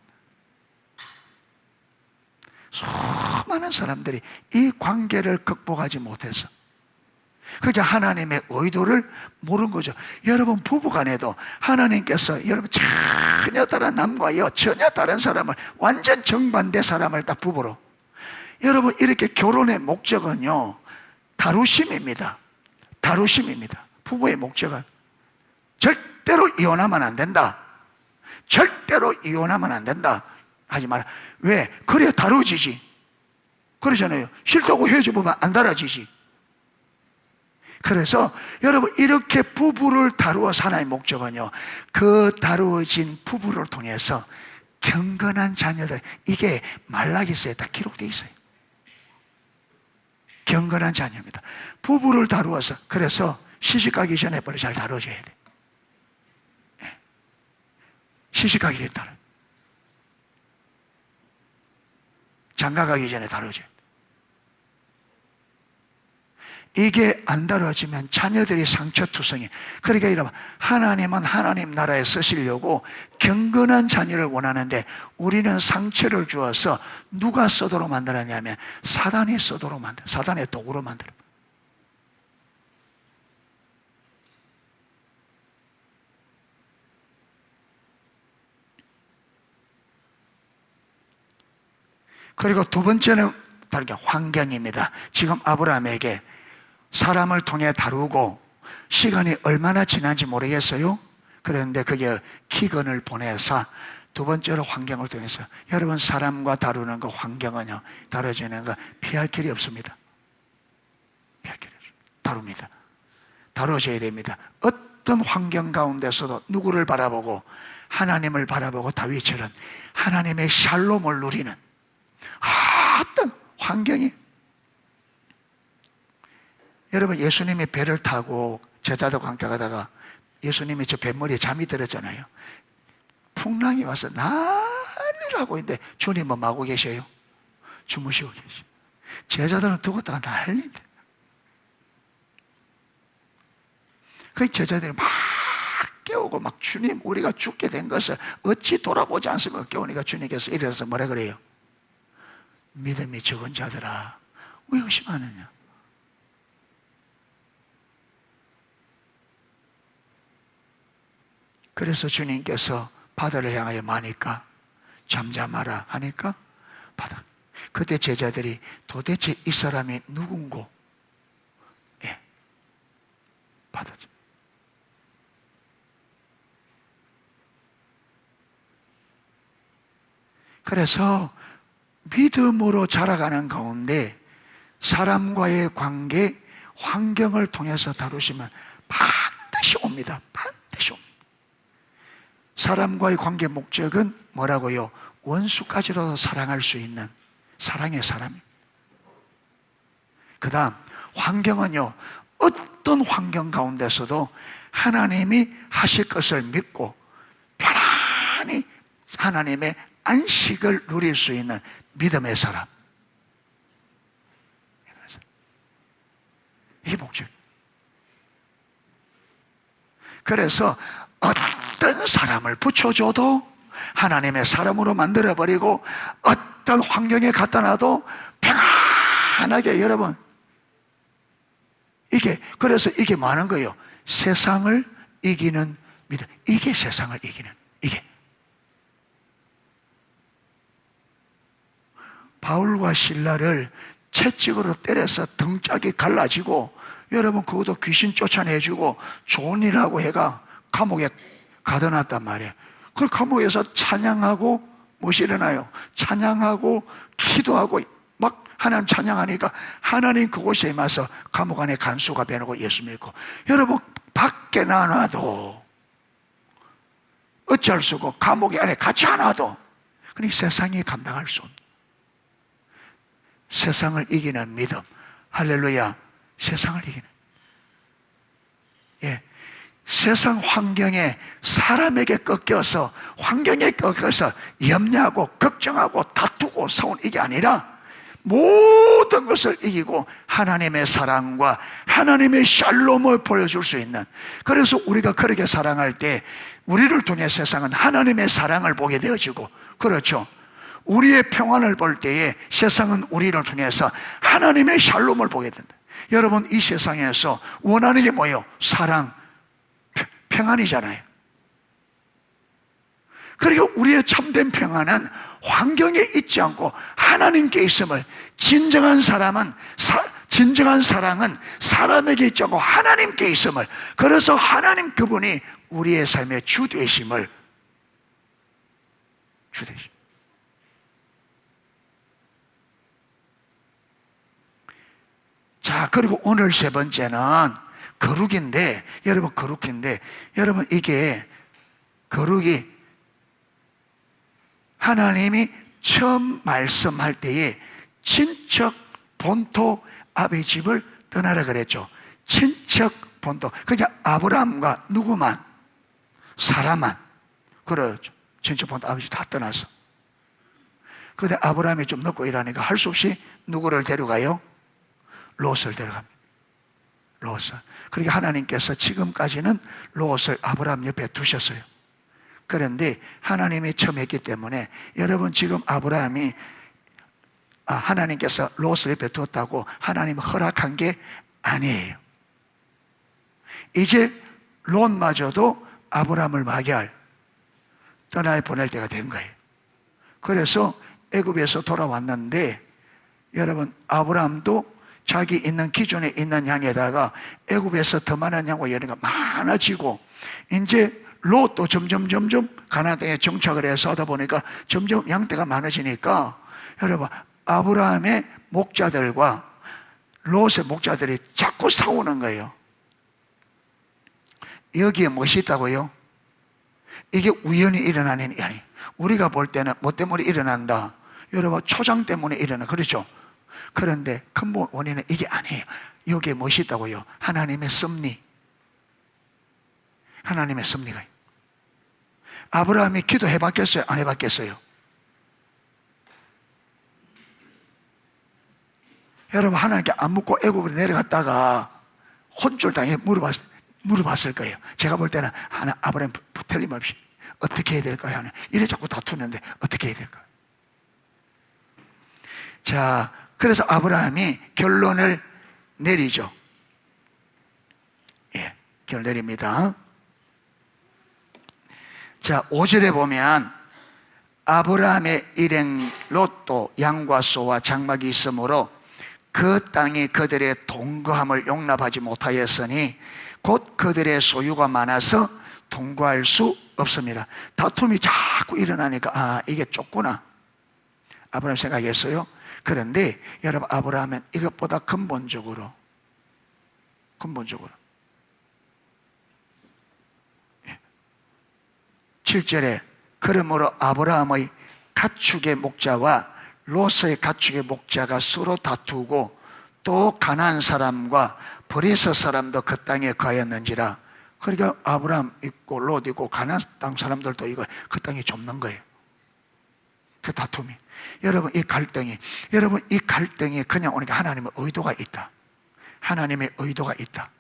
수많은 사람들이 이 관계를 극복하지 못해서 그게 하나님의 의도를 모르는 거죠. 여러분 부부간에도 하나님께서 여러분 전혀 다른 남과 여 전혀 다른 사람을, 완전 정반대 사람을 딱 부부로, 여러분 이렇게 결혼의 목적은요 다루심입니다. 다루심입니다. 부부의 목적은 절대로 이혼하면 안 된다. 절대로 이혼하면 안 된다 하지 마라. 왜? 그래야 다뤄지지. 그러잖아요. 싫다고 헤어져보면 안 달아지지. 그래서 여러분 이렇게 부부를 다루어서 하나의 목적은요, 그 다루어진 부부를 통해서 경건한 자녀들, 이게 말라기서에 다 기록되어 있어요. 경건한 자녀입니다. 부부를 다루어서. 그래서 시집가기 전에 빨리 잘 다뤄줘야 돼. 시집가기 전에 다뤄. 장가가기 전에 다뤄줘야 돼. 이게 안 다뤄지면 자녀들이 상처투성이. 그러니까 이러면 하나님은 하나님 나라에 쓰시려고 경건한 자녀를 원하는데 우리는 상처를 주어서 누가 쓰도록 만들었냐면 사단이 쓰도록 만들어. 사단의 도구로 만들어. 그리고 두 번째는 다르게 환경입니다. 지금 아브라함에게 사람을 통해 다루고 시간이 얼마나 지난지 모르겠어요. 그런데 그게 기근을 보내서 두 번째로 환경을 통해서, 여러분 사람과 다루는 거, 환경은요, 다뤄지는 거 피할 길이 없습니다. 피할 길이 없습니다. 다룹니다. 다뤄져야 됩니다. 어떤 환경 가운데서도 누구를 바라보고, 하나님을 바라보고 다윗처럼 하나님의 샬롬을 누리는 어떤 환경이. 여러분 예수님이 배를 타고 제자들과 함께 가다가 예수님이 저 뱃머리에 잠이 들었잖아요. 풍랑이 와서 난리를 하고 있는데 주님은 뭐 하고 계셔요? 주무시고 계셔요. 제자들은 두고 다가 난리인데, 그 제자들이 막 깨우고 막, 주님 우리가 죽게 된 것을 어찌 돌아보지 않습니까? 깨우니까 주님께서 일어나서 뭐라 그래요? 믿음이 적은 자들아 왜 의심하느냐. 그래서 주님께서 바다를 향하여 마니까 잠잠하라 하니까 바다. 그때 제자들이 도대체 이 사람이 누군고? 예, 받았죠. 그래서 믿음으로 자라가는 가운데 사람과의 관계, 환경을 통해서 다루시면 반드시 옵니다. 반드시 옵니다. 사람과의 관계 목적은 뭐라고요? 원수까지도 사랑할 수 있는 사랑의 사람. 그 다음 환경은요, 어떤 환경 가운데서도 하나님이 하실 것을 믿고 편안히 하나님의 안식을 누릴 수 있는 믿음의 사람. 이게 목적. 그래서 어떤 사람을 붙여줘도 하나님의 사람으로 만들어버리고 어떤 환경에 갖다 놔도 평안하게, 여러분, 그래서 이게 뭐 하는 거예요? 세상을 이기는 믿음. 이게 세상을 이기는, 이게. 바울과 실라를 채찍으로 때려서 등짝이 갈라지고, 여러분, 그것도 귀신 쫓아내주고 좋은 일하고 해가 감옥에 가둬놨단 말이에요. 그 감옥에서 찬양하고 무엇이 일어나요? 찬양하고 기도하고 막 하나님 찬양하니까 하나님 그곳에 임해서 감옥 안에 간수가 되고 예수 믿고. 여러분, 밖에 나눠도 어찌할 수 없고 감옥 안에 갇혀 놔도 그러니 세상이 감당할 수 없는, 세상을 이기는 믿음. 할렐루야. 세상을 이기는. 예. 세상 환경에 사람에게 꺾여서, 환경에 꺾여서 염려하고 걱정하고 다투고 싸운 이게 아니라 모든 것을 이기고 하나님의 사랑과 하나님의 샬롬을 보여줄 수 있는. 그래서 우리가 그렇게 사랑할 때 우리를 통해 세상은 하나님의 사랑을 보게 되어지고, 그렇죠, 우리의 평안을 볼 때에 세상은 우리를 통해서 하나님의 샬롬을 보게 된다. 여러분, 이 세상에서 원하는 게 뭐예요? 사랑, 평안이잖아요. 그리고 우리의 참된 평안은 환경에 있지 않고 하나님께 있음을, 진정한 사랑은 사람에게 있지 않고 하나님께 있음을, 그래서 하나님 그분이 우리의 삶의 주 되심을, 주 되심. 자, 그리고 오늘 세 번째는 거룩인데, 여러분, 거룩인데, 여러분, 이게 거룩이 하나님이 처음 말씀할 때에 친척 본토 아비 집을 떠나라 그랬죠. 친척 본토. 그게 아브라함과 누구만? 사라만. 그렇죠. 친척 본토 아비 집 다 떠나서. 그런데 아브라함이 좀 늦고 일하니까 할 수 없이 누구를 데려가요? 롯을 데려갑니다. 롯을. 그러니까 하나님께서 지금까지는 롯을 아브라함 옆에 두셨어요. 그런데 하나님이 처음 했기 때문에, 여러분, 지금 아브라함이 하나님께서 롯을 옆에 두었다고 하나님 허락한 게 아니에요. 이제 롯마저도 아브라함을 마귀할 떠나 보낼 때가 된 거예요. 그래서 애굽에서 돌아왔는데, 여러분, 아브라함도 자기 있는 기존에 있는 양에다가 애굽에서 더 많은 양과 여리가 많아지고, 이제 롯도 점점 가나안 땅에 정착을 해서 하다 보니까 점점 양떼가 많아지니까, 여러분, 아브라함의 목자들과 롯의 목자들이 자꾸 싸우는 거예요. 여기에 무엇이 있다고요? 이게 우연히 일어나는 일이 아니에요. 우리가 볼 때는 뭐 때문에 일어난다? 여러분, 초장 때문에 일어나, 그렇죠? 그런데 근본 원인은 이게 아니에요. 여기에 무엇이 있다고요? 하나님의 섭리. 하나님의 섭리가. 아브라함이 기도해 봤겠어요? 안 해봤겠어요? 여러분, 하나님께 안 묻고 애굽으로 내려갔다가 혼쭐당해 물어봤을 거예요. 제가 볼 때는 아브라함 틀림없이 어떻게 해야 될까요? 하는, 이래 자꾸 다투는데 어떻게 해야 될까요? 자, 그래서 아브라함이 결론을 내리죠. 예, 결론 내립니다. 자, 5절에 보면 아브라함의 일행 롯도 양과 소와 장막이 있으므로 그 땅이 그들의 동거함을 용납하지 못하였으니 곧 그들의 소유가 많아서 동거할 수 없습니다. 다툼이 자꾸 일어나니까 이게 좁구나 아브라함 생각했어요. 그런데 여러분, 아브라함은 이것보다 근본적으로 7절에 그러므로 아브라함의 가축의 목자와 롯의 가축의 목자가 서로 다투고 또 가나안 사람과 브리스 사람도 그 땅에 거하였는지라. 그러니까 아브라함 있고 롯 있고 가나안 땅 사람들도 이거 그 땅이 좁는 거예요. 그 다툼이, 여러분 이 갈등이 그냥 오니까 하나님의 의도가 있다. 하나님의 의도가 있다.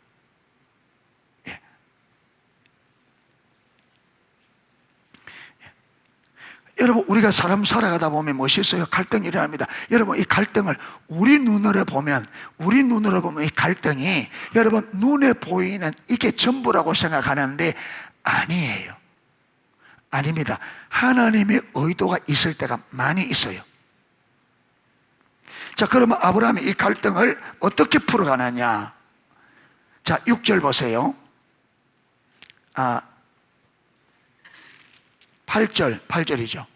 여러분, 우리가 사람 살아가다 보면 무엇이 있어요? 갈등이 일어납니다. 여러분, 이 갈등을 우리 눈으로 보면 이 갈등이 여러분 눈에 보이는 이게 전부라고 생각하는데 아니에요. 아닙니다. 하나님의 의도가 있을 때가 많이 있어요. 자, 그러면 아브라함이 이 갈등을 어떻게 풀어가느냐? 자, 6절 보세요. 8절이죠.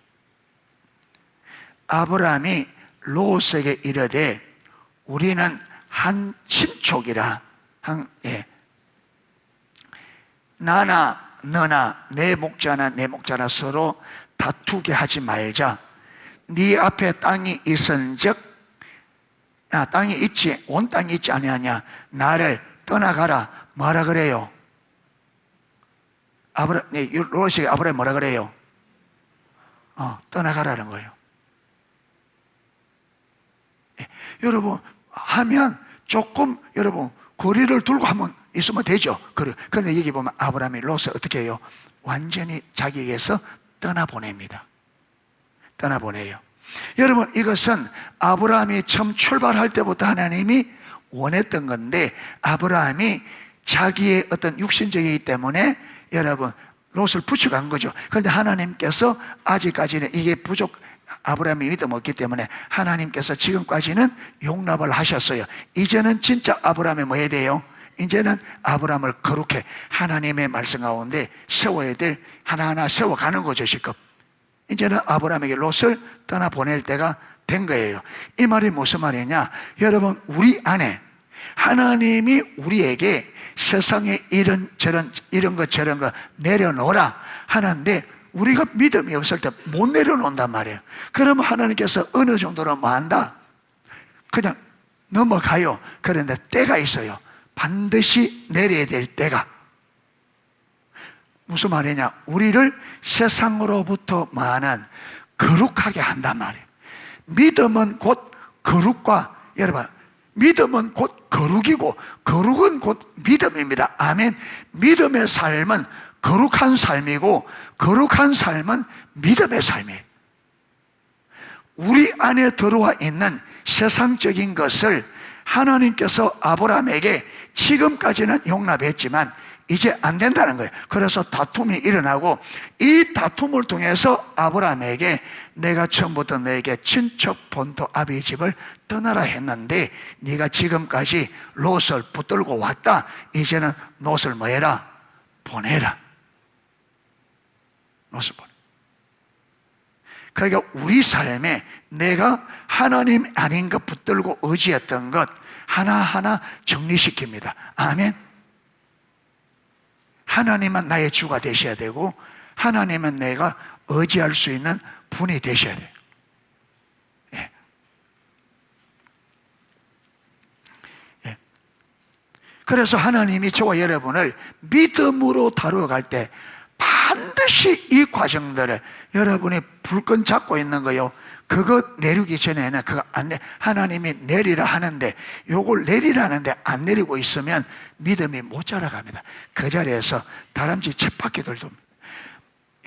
아브라함이 롯에게 이르되 우리는 한 친족이라 나나 너나 내 목자나 서로 다투게 하지 말자. 네 앞에 땅이 있은즉 땅이 있지 온 땅이 있지 아니하냐. 나를 떠나가라. 뭐라 그래요? 롯이 아브라함 뭐라 그래요? 떠나가라는 거예요. 여러분 하면 조금 여러분 거리를 두고 한번 있으면 되죠. 그런데 여기 보면 아브라함이 롯을 어떻게 해요? 완전히 자기에게서 떠나보냅니다. 떠나보내요. 여러분, 이것은 아브라함이 처음 출발할 때부터 하나님이 원했던 건데 아브라함이 자기의 어떤 육신적이기 때문에 여러분 롯을 붙여간 거죠. 그런데 하나님께서 아직까지는 이게 아브라함이 믿음 없기 때문에 하나님께서 지금까지는 용납을 하셨어요. 이제는 진짜 아브라함이 뭐 해야 돼요? 이제는 아브라함을 거룩해 하나님의 말씀 가운데 세워야 될 하나하나 세워가는 거죠. 지금 이제는 아브라함에게 롯을 떠나보낼 때가 된 거예요. 이 말이 무슨 말이냐? 여러분, 우리 안에 하나님이 우리에게 세상에 이런 거 내려놓으라 하는데 우리가 믿음이 없을 때 못 내려놓는단 말이에요. 그러면 하나님께서 어느 정도로 뭐 한다? 그냥 넘어가요. 그런데 때가 있어요. 반드시 내려야 될 때가. 무슨 말이냐? 우리를 세상으로부터 많은 거룩하게 한단 말이에요. 믿음은 곧 거룩과, 여러분, 믿음은 곧 거룩이고 거룩은 곧 믿음입니다. 아멘. 믿음의 삶은 거룩한 삶이고 거룩한 삶은 믿음의 삶이에요. 우리 안에 들어와 있는 세상적인 것을 하나님께서 아브라함에게 지금까지는 용납했지만 이제 안 된다는 거예요. 그래서 다툼이 일어나고 이 다툼을 통해서 아브라함에게 내가 처음부터 너에게 친척 본토 아비 집을 떠나라 했는데 네가 지금까지 롯을 붙들고 왔다. 이제는 롯을 뭐 해라? 보내라. 롯을 보내. 그러니까 우리 삶에 내가 하나님 아닌 것 붙들고 의지했던 것 하나하나 정리시킵니다. 아멘. 하나님은 나의 주가 되셔야 되고 하나님은 내가 의지할 수 있는 분이 되셔야 돼요. 예. 예. 그래서 하나님이 저와 여러분을 믿음으로 다루어갈 때 반드시 이 과정들을 여러분이 불끈 잡고 있는 거요. 그거 내리기 전에는 그거 하나님이 내리라 하는데 요걸 내리라는데 안 내리고 있으면 믿음이 못 자라갑니다. 그 자리에서 다람쥐 쳇바퀴 돌도.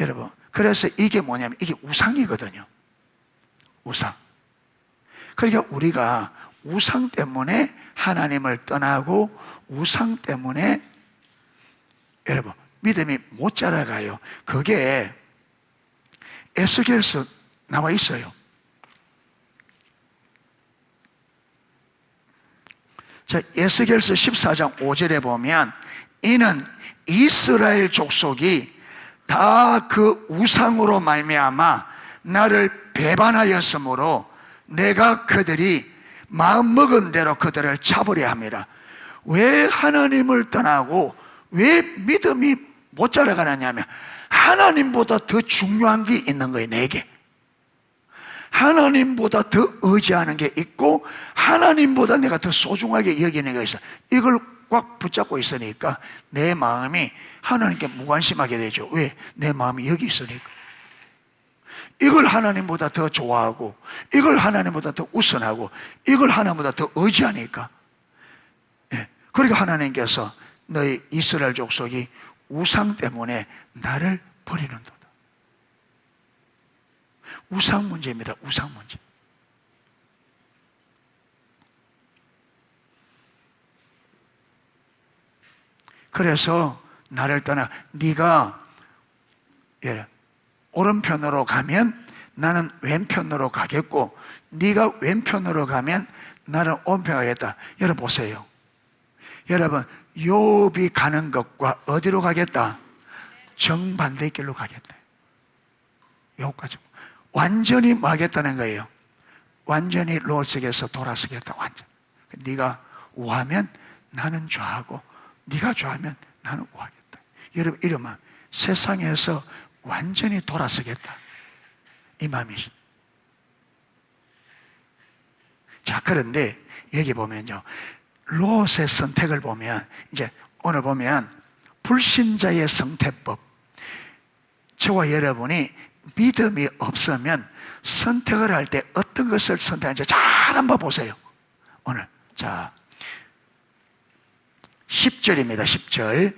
여러분, 그래서 이게 뭐냐면 이게 우상이거든요. 우상. 그러니까 우리가 우상 때문에 하나님을 떠나고 우상 때문에 여러분 믿음이 못 자라가요. 그게 에스겔서 나와 있어요. 자, 에스겔서 14장 5절에 보면 이는 이스라엘 족속이 다 그 우상으로 말미암아 나를 배반하였으므로 내가 그들이 마음먹은 대로 그들을 잡으려 함이라. 왜 하나님을 떠나고 왜 믿음이 못 자라가느냐면 하나님보다 더 중요한 게 있는 거예요. 내게 하나님보다 더 의지하는 게 있고 하나님보다 내가 더 소중하게 여기는 게 있어. 이걸 꽉 붙잡고 있으니까 내 마음이 하나님께 무관심하게 되죠. 왜? 내 마음이 여기 있으니까. 이걸 하나님보다 더 좋아하고 이걸 하나님보다 더 우선하고 이걸 하나님보다 더 의지하니까. 그러니까 하나님께서 너희 이스라엘 족속이 우상 때문에 나를 버리는도다. 우상 문제입니다. 우상 문제. 그래서 나를 떠나 네가 오른편으로 가면 나는 왼편으로 가겠고 네가 왼편으로 가면 나는 오른편으로 가겠다. 여러분 보세요. 여러분 욥이 가는 것과 어디로 가겠다? 정반대의 길로 가겠다. 욥까지 완전히 뭐 하겠다는 거예요? 완전히 롯에게서 돌아서겠다. 완전. 네가 우하면 나는 좌하고 네가 좌하면 나는 우하겠다. 여러분 이러면 세상에서 완전히 돌아서겠다. 이 마음이죠. 자, 그런데 여기 보면요, 롯의 선택을 보면 이제 오늘 보면 불신자의 성택법. 저와 여러분이 믿음이 없으면 선택을 할 때 어떤 것을 선택하는지 잘 한번 보세요. 오늘 자 10절입니다. 10절.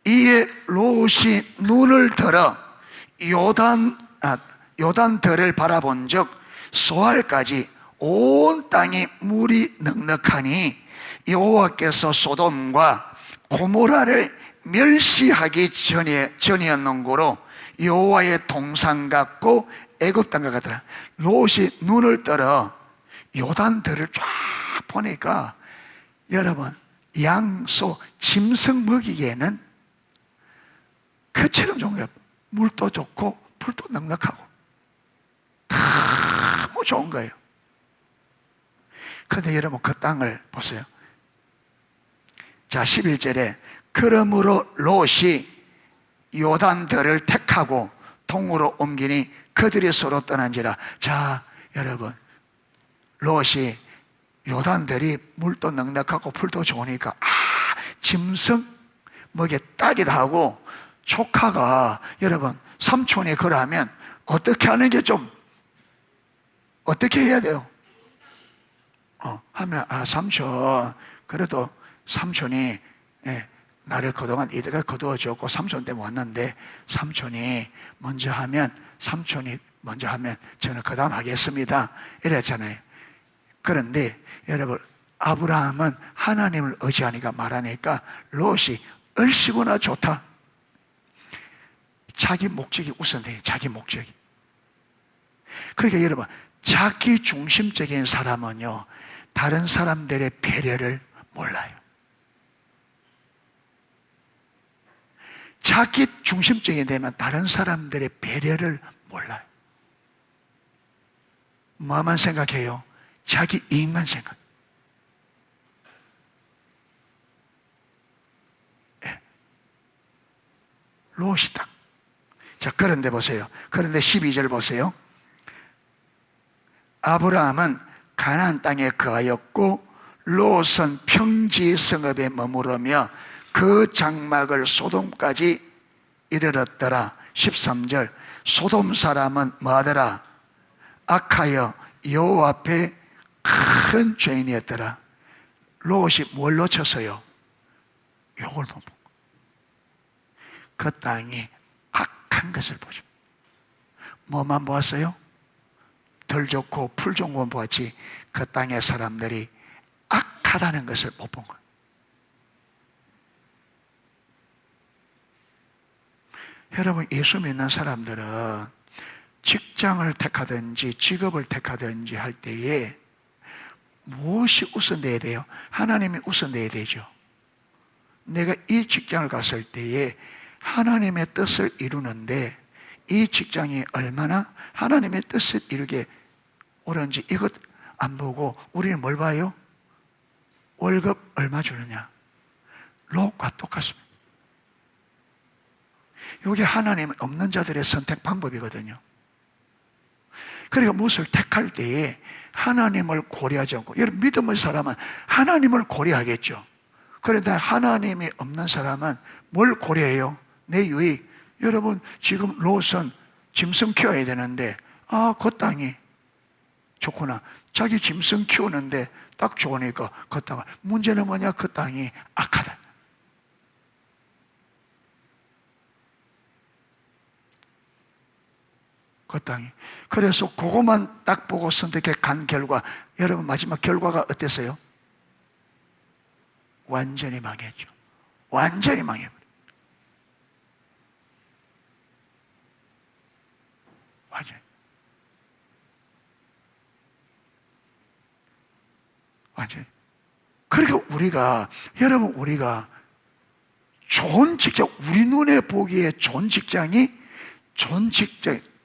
이에 롯이 눈을 들어 요단들을 바라본 적 소알까지 온 땅이 물이 넉넉하니 여호와께서 소돔과 고모라를 멸시하기 전이었는고로 여호와의 동산 같고 애굽 땅과 같더라. 롯이 눈을 들어 요단들을 쫙 보니까 여러분 양, 소, 짐승 먹이기에는 그처럼 좋은 거예요. 물도 좋고 풀도 넉넉하고 너무 좋은 거예요. 그런데 여러분 그 땅을 보세요. 자 11절에 그러므로 롯이 요단들을 택하고 동으로 옮기니 그들이 서로 떠난지라. 자 여러분 롯이 요단들이 물도 넉넉하고 풀도 좋으니까 짐승 먹이에 딱이다 하고 조카가 여러분 삼촌이 그러면 어떻게 하는 게 좀 어떻게 해야 돼요? 하면 삼촌 그래도 삼촌이 나를 그동안 이대가 거두어줬고 삼촌 때문에 왔는데 삼촌이 먼저 하면 저는 그 다음 하겠습니다 이랬잖아요. 그런데 여러분 아브라함은 하나님을 의지하니까 말하니까 롯이 얼씨구나 좋다. 자기 목적이 우선돼요. 자기 목적이. 그러니까 여러분 자기 중심적인 사람은요 다른 사람들의 배려를 몰라요. 자기 중심적이 되면 다른 사람들의 배려를 몰라요. 뭐만 생각해요? 자기 이익만 생각. 롯이 딱. 자, 그런데 보세요. 그런데 12절 보세요. 아브라함은 가나안 땅에 거하였고 롯은 평지 성읍에 머무르며 그 장막을 소돔까지 이르렀더라. 13절. 소돔 사람은 뭐하더라? 악하여 여호와 앞에 큰 죄인이었더라. 롯이 뭘 놓쳤어요? 요걸 보고 그 땅이 악한 것을 보죠. 뭐만 보았어요? 덜 좋고 풀 좋은 건 보았지 그 땅의 사람들이 악하다는 것을 못 본 거예요. 여러분, 예수 믿는 사람들은 직장을 택하든지 직업을 택하든지 할 때에 무엇이 우선돼야 돼요? 하나님이 우선돼야 되죠. 내가 이 직장을 갔을 때에 하나님의 뜻을 이루는데 이 직장이 얼마나 하나님의 뜻을 이루게 옳은지 이것 안 보고 우리는 뭘 봐요? 월급 얼마 주느냐? 롯과 똑같습니다. 이게 하나님 없는 자들의 선택 방법이거든요. 그러니까 무엇을 택할 때에 하나님을 고려하지 않고, 여러분 믿음의 사람은 하나님을 고려하겠죠. 그런데 하나님이 없는 사람은 뭘 고려해요? 내 유익. 여러분 지금 롯은 짐승 키워야 되는데 그 땅이 좋구나. 자기 짐승 키우는데 딱 좋으니까 그 땅을. 문제는 뭐냐? 그 땅이 악하다. 그 땅이. 그래서 그것만 딱 보고 선택해 간 결과, 여러분 마지막 결과가 어땠어요? 완전히 망했죠. 완전히 망해버려. 완전히. 완전히. 그러니까 우리가 좋은 직장, 우리 눈에 보기에 좋은 직장이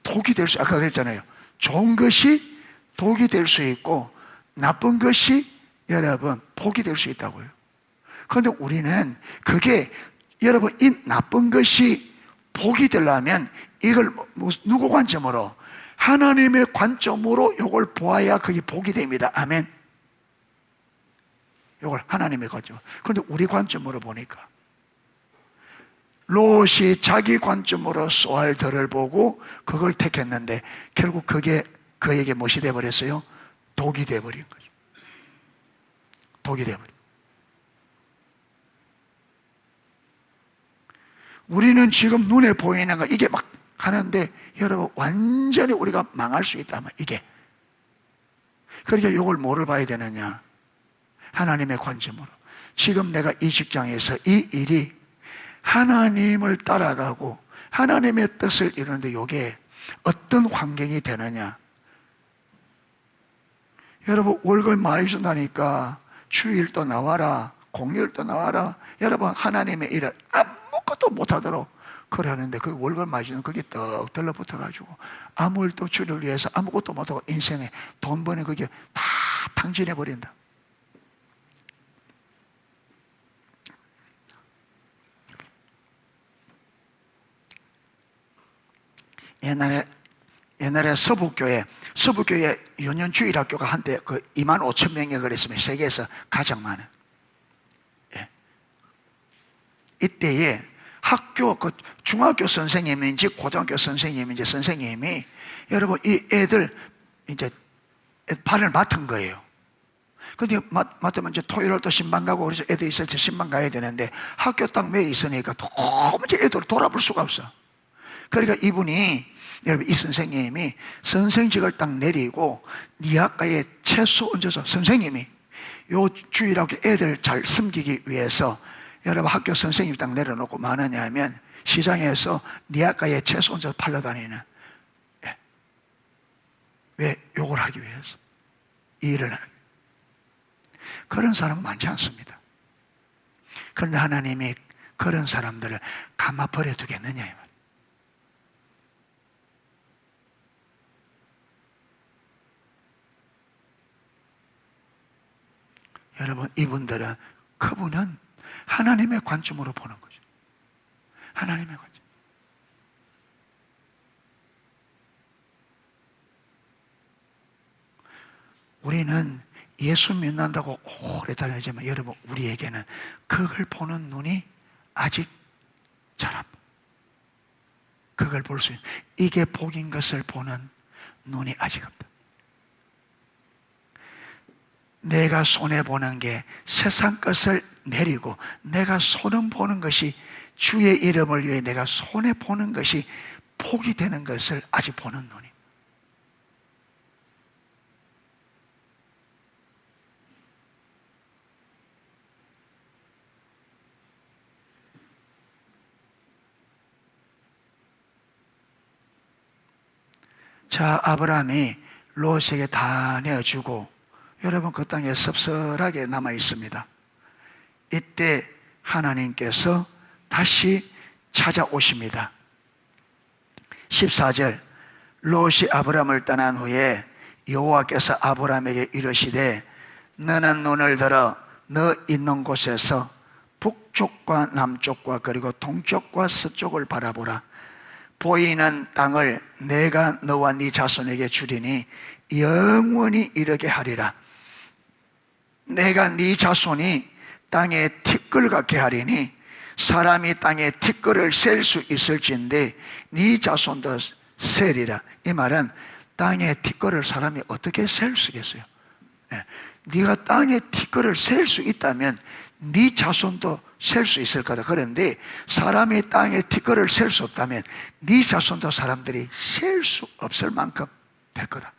독이 될 수, 아까 그랬잖아요. 좋은 것이 독이 될 수 있고 나쁜 것이 여러분 복이 될 수 있다고요. 그런데 우리는 그게 여러분 이 나쁜 것이 복이 되려면 이걸 누구 관점으로? 하나님의 관점으로 이걸 보아야 그게 복이 됩니다. 아멘. 이걸 하나님의 관점. 그런데 우리 관점으로 보니까 롯이 자기 관점으로 쏘알들을 보고 그걸 택했는데 결국 그게 그에게 무엇이 되어버렸어요? 독이 되어버린 거죠. 독이 되어버린. 우리는 지금 눈에 보이는 거 이게 막 하는데 여러분 완전히 우리가 망할 수 있다면 이게. 그러니까 이걸 뭐를 봐야 되느냐? 하나님의 관점으로. 지금 내가 이 직장에서 이 일이 하나님을 따라가고 하나님의 뜻을 이루는데 이게 어떤 환경이 되느냐? 여러분 월급 많이 준다니까 주일도 나와라, 공휴일도 나와라. 여러분 하나님의 일을 아무것도 못하도록 그러는데 그 월급 많이 주는 그게 떡 들러붙어가지고 아무 일도 주를 위해서 아무것도 못하고 인생에 돈 버는 그게 다 탕진해버린다. 옛날에 서북교회 유년주일학교가 한때 그 25,000명이 그랬으면 세계에서 가장 많은. 예. 이때에 학교 그 중학교 선생님인지 고등학교 선생님인지 선생님이 여러분 이 애들 이제 발을 맡은 거예요. 근데 맡으면 이제 토요일도 신방 가고 그래서 애들이 있을 때 신방 가야 되는데 학교 딱 매여 있으니까 도무지 애들 돌아볼 수가 없어. 그러니까 이분이 여러분 이 선생님이 선생직을 딱 내리고 니학가에 채소 얹어서 선생님이 요 주일학교 애들 잘 섬기기 위해서 여러분 학교 선생님 딱 내려놓고 뭐 하느냐면 시장에서 니학가에 채소 얹어서 팔러 다니는. 예. 왜? 요걸 하기 위해서 이 일을 하기. 그런 사람은 많지 않습니다. 그런데 하나님이 그런 사람들을 감아 버려 두겠느냐. 여러분 이분들은 그분은 하나님의 관점으로 보는 거죠. 하나님의 관점. 우리는 예수 믿는다고 오래 다니지만 여러분 우리에게는 그걸 보는 눈이 아직 잘 안 보여요. 그걸 볼 수 있는 이게 복인 것을 보는 눈이 아직 없다. 내가 손해보는 게 세상 것을 내리고 내가 손해보는 것이 주의 이름을 위해 내가 손해보는 것이 복이 되는 것을 아직 보는 눈이. 자, 아브라함이 롯에게 다 내어주고 여러분 그 땅에 섭섭하게 남아 있습니다. 이때 하나님께서 다시 찾아오십니다. 14절, 롯이 아브라함을 떠난 후에 여호와께서 아브라함에게 이르시되 너는 눈을 들어 너 있는 곳에서 북쪽과 남쪽과 그리고 동쪽과 서쪽을 바라보라. 보이는 땅을 내가 너와 네 자손에게 주리니 영원히 이르게 하리라. 내가 네 자손이 땅에 티끌 같게 하리니 사람이 땅에 티끌을 셀 수 있을진데 네 자손도 세리라. 이 말은 땅에 티끌을 사람이 어떻게 셀 수 있겠어요? 네가 땅에 티끌을 셀 수 있다면 네 자손도 셀 수 있을 거다. 그런데 사람이 땅에 티끌을 셀 수 없다면 네 자손도 사람들이 셀 수 없을 만큼 될 거다.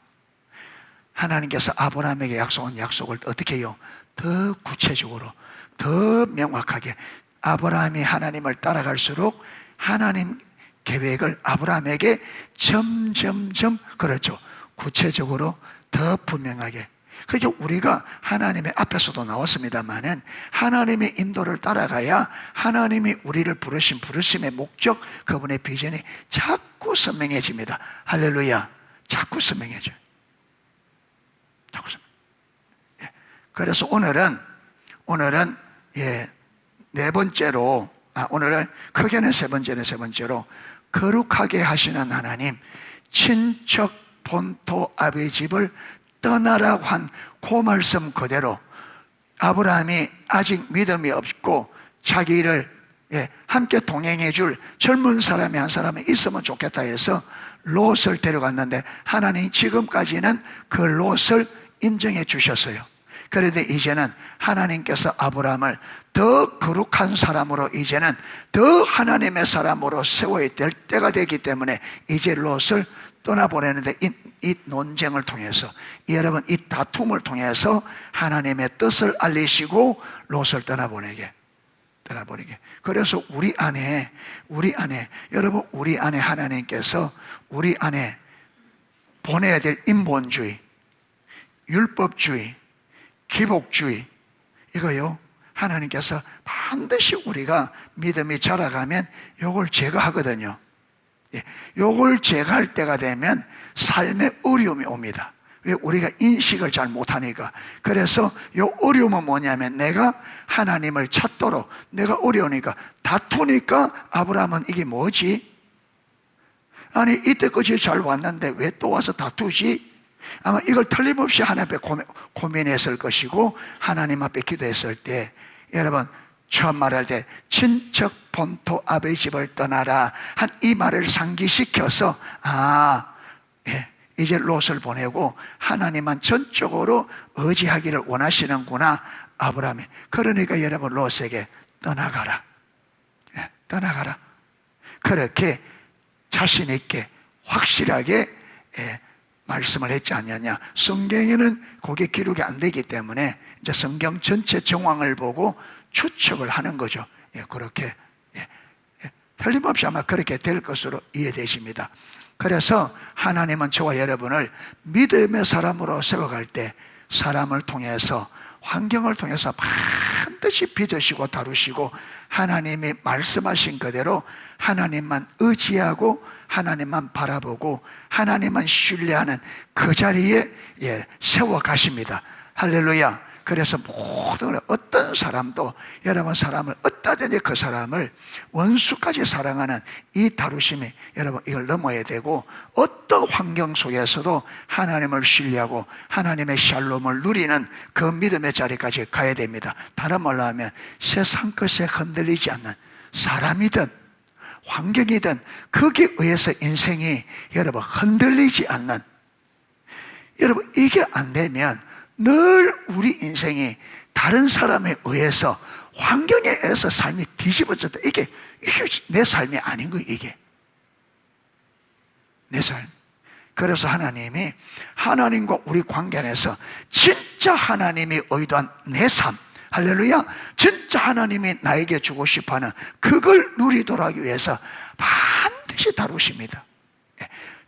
하나님께서 아브라함에게 약속한 약속을 어떻게 해요? 더 구체적으로, 더 명확하게. 아브라함이 하나님을 따라갈수록 하나님 계획을 아브라함에게 점점점, 그렇죠, 구체적으로 더 분명하게. 그게 우리가 하나님의 앞에서도 나왔습니다마는 하나님의 인도를 따라가야 하나님이 우리를 부르신 부르심의 목적, 그분의 비전이 자꾸 선명해집니다. 할렐루야. 자꾸 선명해져요. 자꾸 선명. 그래서 오늘은 네 번째로, 오늘은 크게는 세 번째로 거룩하게 하시는 하나님, 친척 본토 아비의 집을 떠나라고 한 그 말씀 그대로 아브라함이 아직 믿음이 없고 자기를 함께 동행해 줄 젊은 사람이 한 사람이 있으면 좋겠다 해서 롯을 데려갔는데 하나님 지금까지는 그 롯을 인정해 주셨어요. 그런데 이제는 하나님께서 아브라함을 더 거룩한 사람으로, 이제는 더 하나님의 사람으로 세워야 될 때가 되기 때문에 이제 롯을 떠나보내는데 이 논쟁을 통해서, 여러분 이 다툼을 통해서 하나님의 뜻을 알리시고 롯을 떠나보내게. 그래서 우리 안에 여러분, 우리 안에 하나님께서 우리 안에 보내야 될 인본주의, 율법주의, 기복주의, 이거요, 하나님께서 반드시 우리가 믿음이 자라가면 요걸 제거하거든요. 요걸 제거할 때가 되면 삶의 어려움이 옵니다. 왜? 우리가 인식을 잘 못하니까. 그래서 요 어려움은 뭐냐면 내가 하나님을 찾도록, 내가 어려우니까, 다투니까 아브라함은 이게 뭐지? 아니 이때까지 잘 왔는데 왜 또 와서 다투지? 아마 이걸 틀림없이 하나님 앞에 고민했을 것이고, 하나님 앞에 기도했을 때, 여러분 처음 말할 때 친척 본토 아버지 집을 떠나라 한 이 말을 상기시켜서, 이제 롯을 보내고 하나님만 전적으로 의지하기를 원하시는구나 아브라함이. 그러니까 여러분 롯에게 떠나가라, 떠나가라, 그렇게 자신 있게 확실하게 말씀을 했지 않느냐. 성경에는 그게 기록이 안 되기 때문에 이제 성경 전체 정황을 보고 추측을 하는 거죠. 그렇게 틀림없이 아마 그렇게 될 것으로 이해되십니다. 그래서 하나님은 저와 여러분을 믿음의 사람으로 세워갈 때 사람을 통해서, 환경을 통해서 반드시 빚으시고 다루시고, 하나님이 말씀하신 그대로 하나님만 의지하고 하나님만 바라보고 하나님만 신뢰하는 그 자리에 세워 가십니다. 할렐루야. 그래서 모든 어떤 사람도, 여러분 사람을 어떠든지 그 사람을 원수까지 사랑하는 이 다루심이, 여러분 이걸 넘어야 되고, 어떤 환경 속에서도 하나님을 신뢰하고 하나님의 샬롬을 누리는 그 믿음의 자리까지 가야 됩니다. 다른 말로 하면 세상 것에 흔들리지 않는, 사람이든 환경이든 거기에 의해서 인생이 여러분 흔들리지 않는, 여러분 이게 안 되면 늘 우리 인생이 다른 사람에 의해서, 환경에 의해서 삶이 뒤집어졌다. 이게 내 삶이 아닌 거예요. 이게 내 삶. 그래서 하나님이, 하나님과 우리 관계 안에서 진짜 하나님이 의도한 내 삶, 할렐루야, 진짜 하나님이 나에게 주고 싶어하는 그걸 누리도록 하기 위해서 반드시 다루십니다.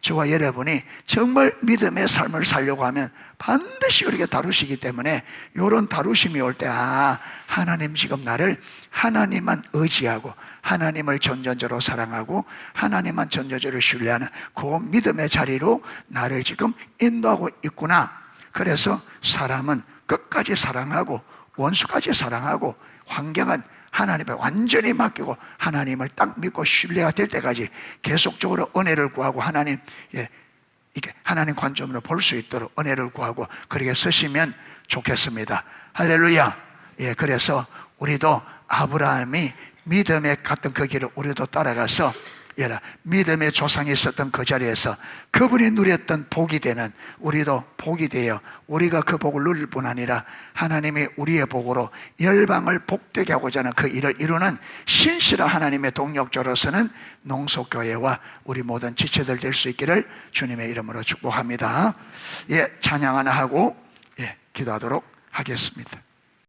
저와 여러분이 정말 믿음의 삶을 살려고 하면 반드시 우리가 다루시기 때문에 이런 다루심이 올 때 하나님 지금 나를 하나님만 의지하고 하나님을 전전적으로 사랑하고 하나님만 전전적으로 신뢰하는 그 믿음의 자리로 나를 지금 인도하고 있구나. 그래서 사람은 끝까지 사랑하고 원수까지 사랑하고 환경은 하나님에 완전히 맡기고 하나님을 딱 믿고 신뢰가 될 때까지 계속적으로 은혜를 구하고 하나님, 이게 하나님 관점으로 볼 수 있도록 은혜를 구하고 그렇게 쓰시면 좋겠습니다. 할렐루야. 그래서 우리도 아브라함이 믿음에 갔던 그 길을 우리도 따라가서 믿음의 조상이 있었던 그 자리에서 그분이 누렸던 복이 되는 우리도 복이 되어 우리가 그 복을 누릴 뿐 아니라 하나님이 우리의 복으로 열방을 복되게 하고자 하는 그 일을 이루는 신실한 하나님의 동력자로서는 농속교회와 우리 모든 지체들 될 수 있기를 주님의 이름으로 축복합니다. 찬양 하나 하고 기도하도록 하겠습니다.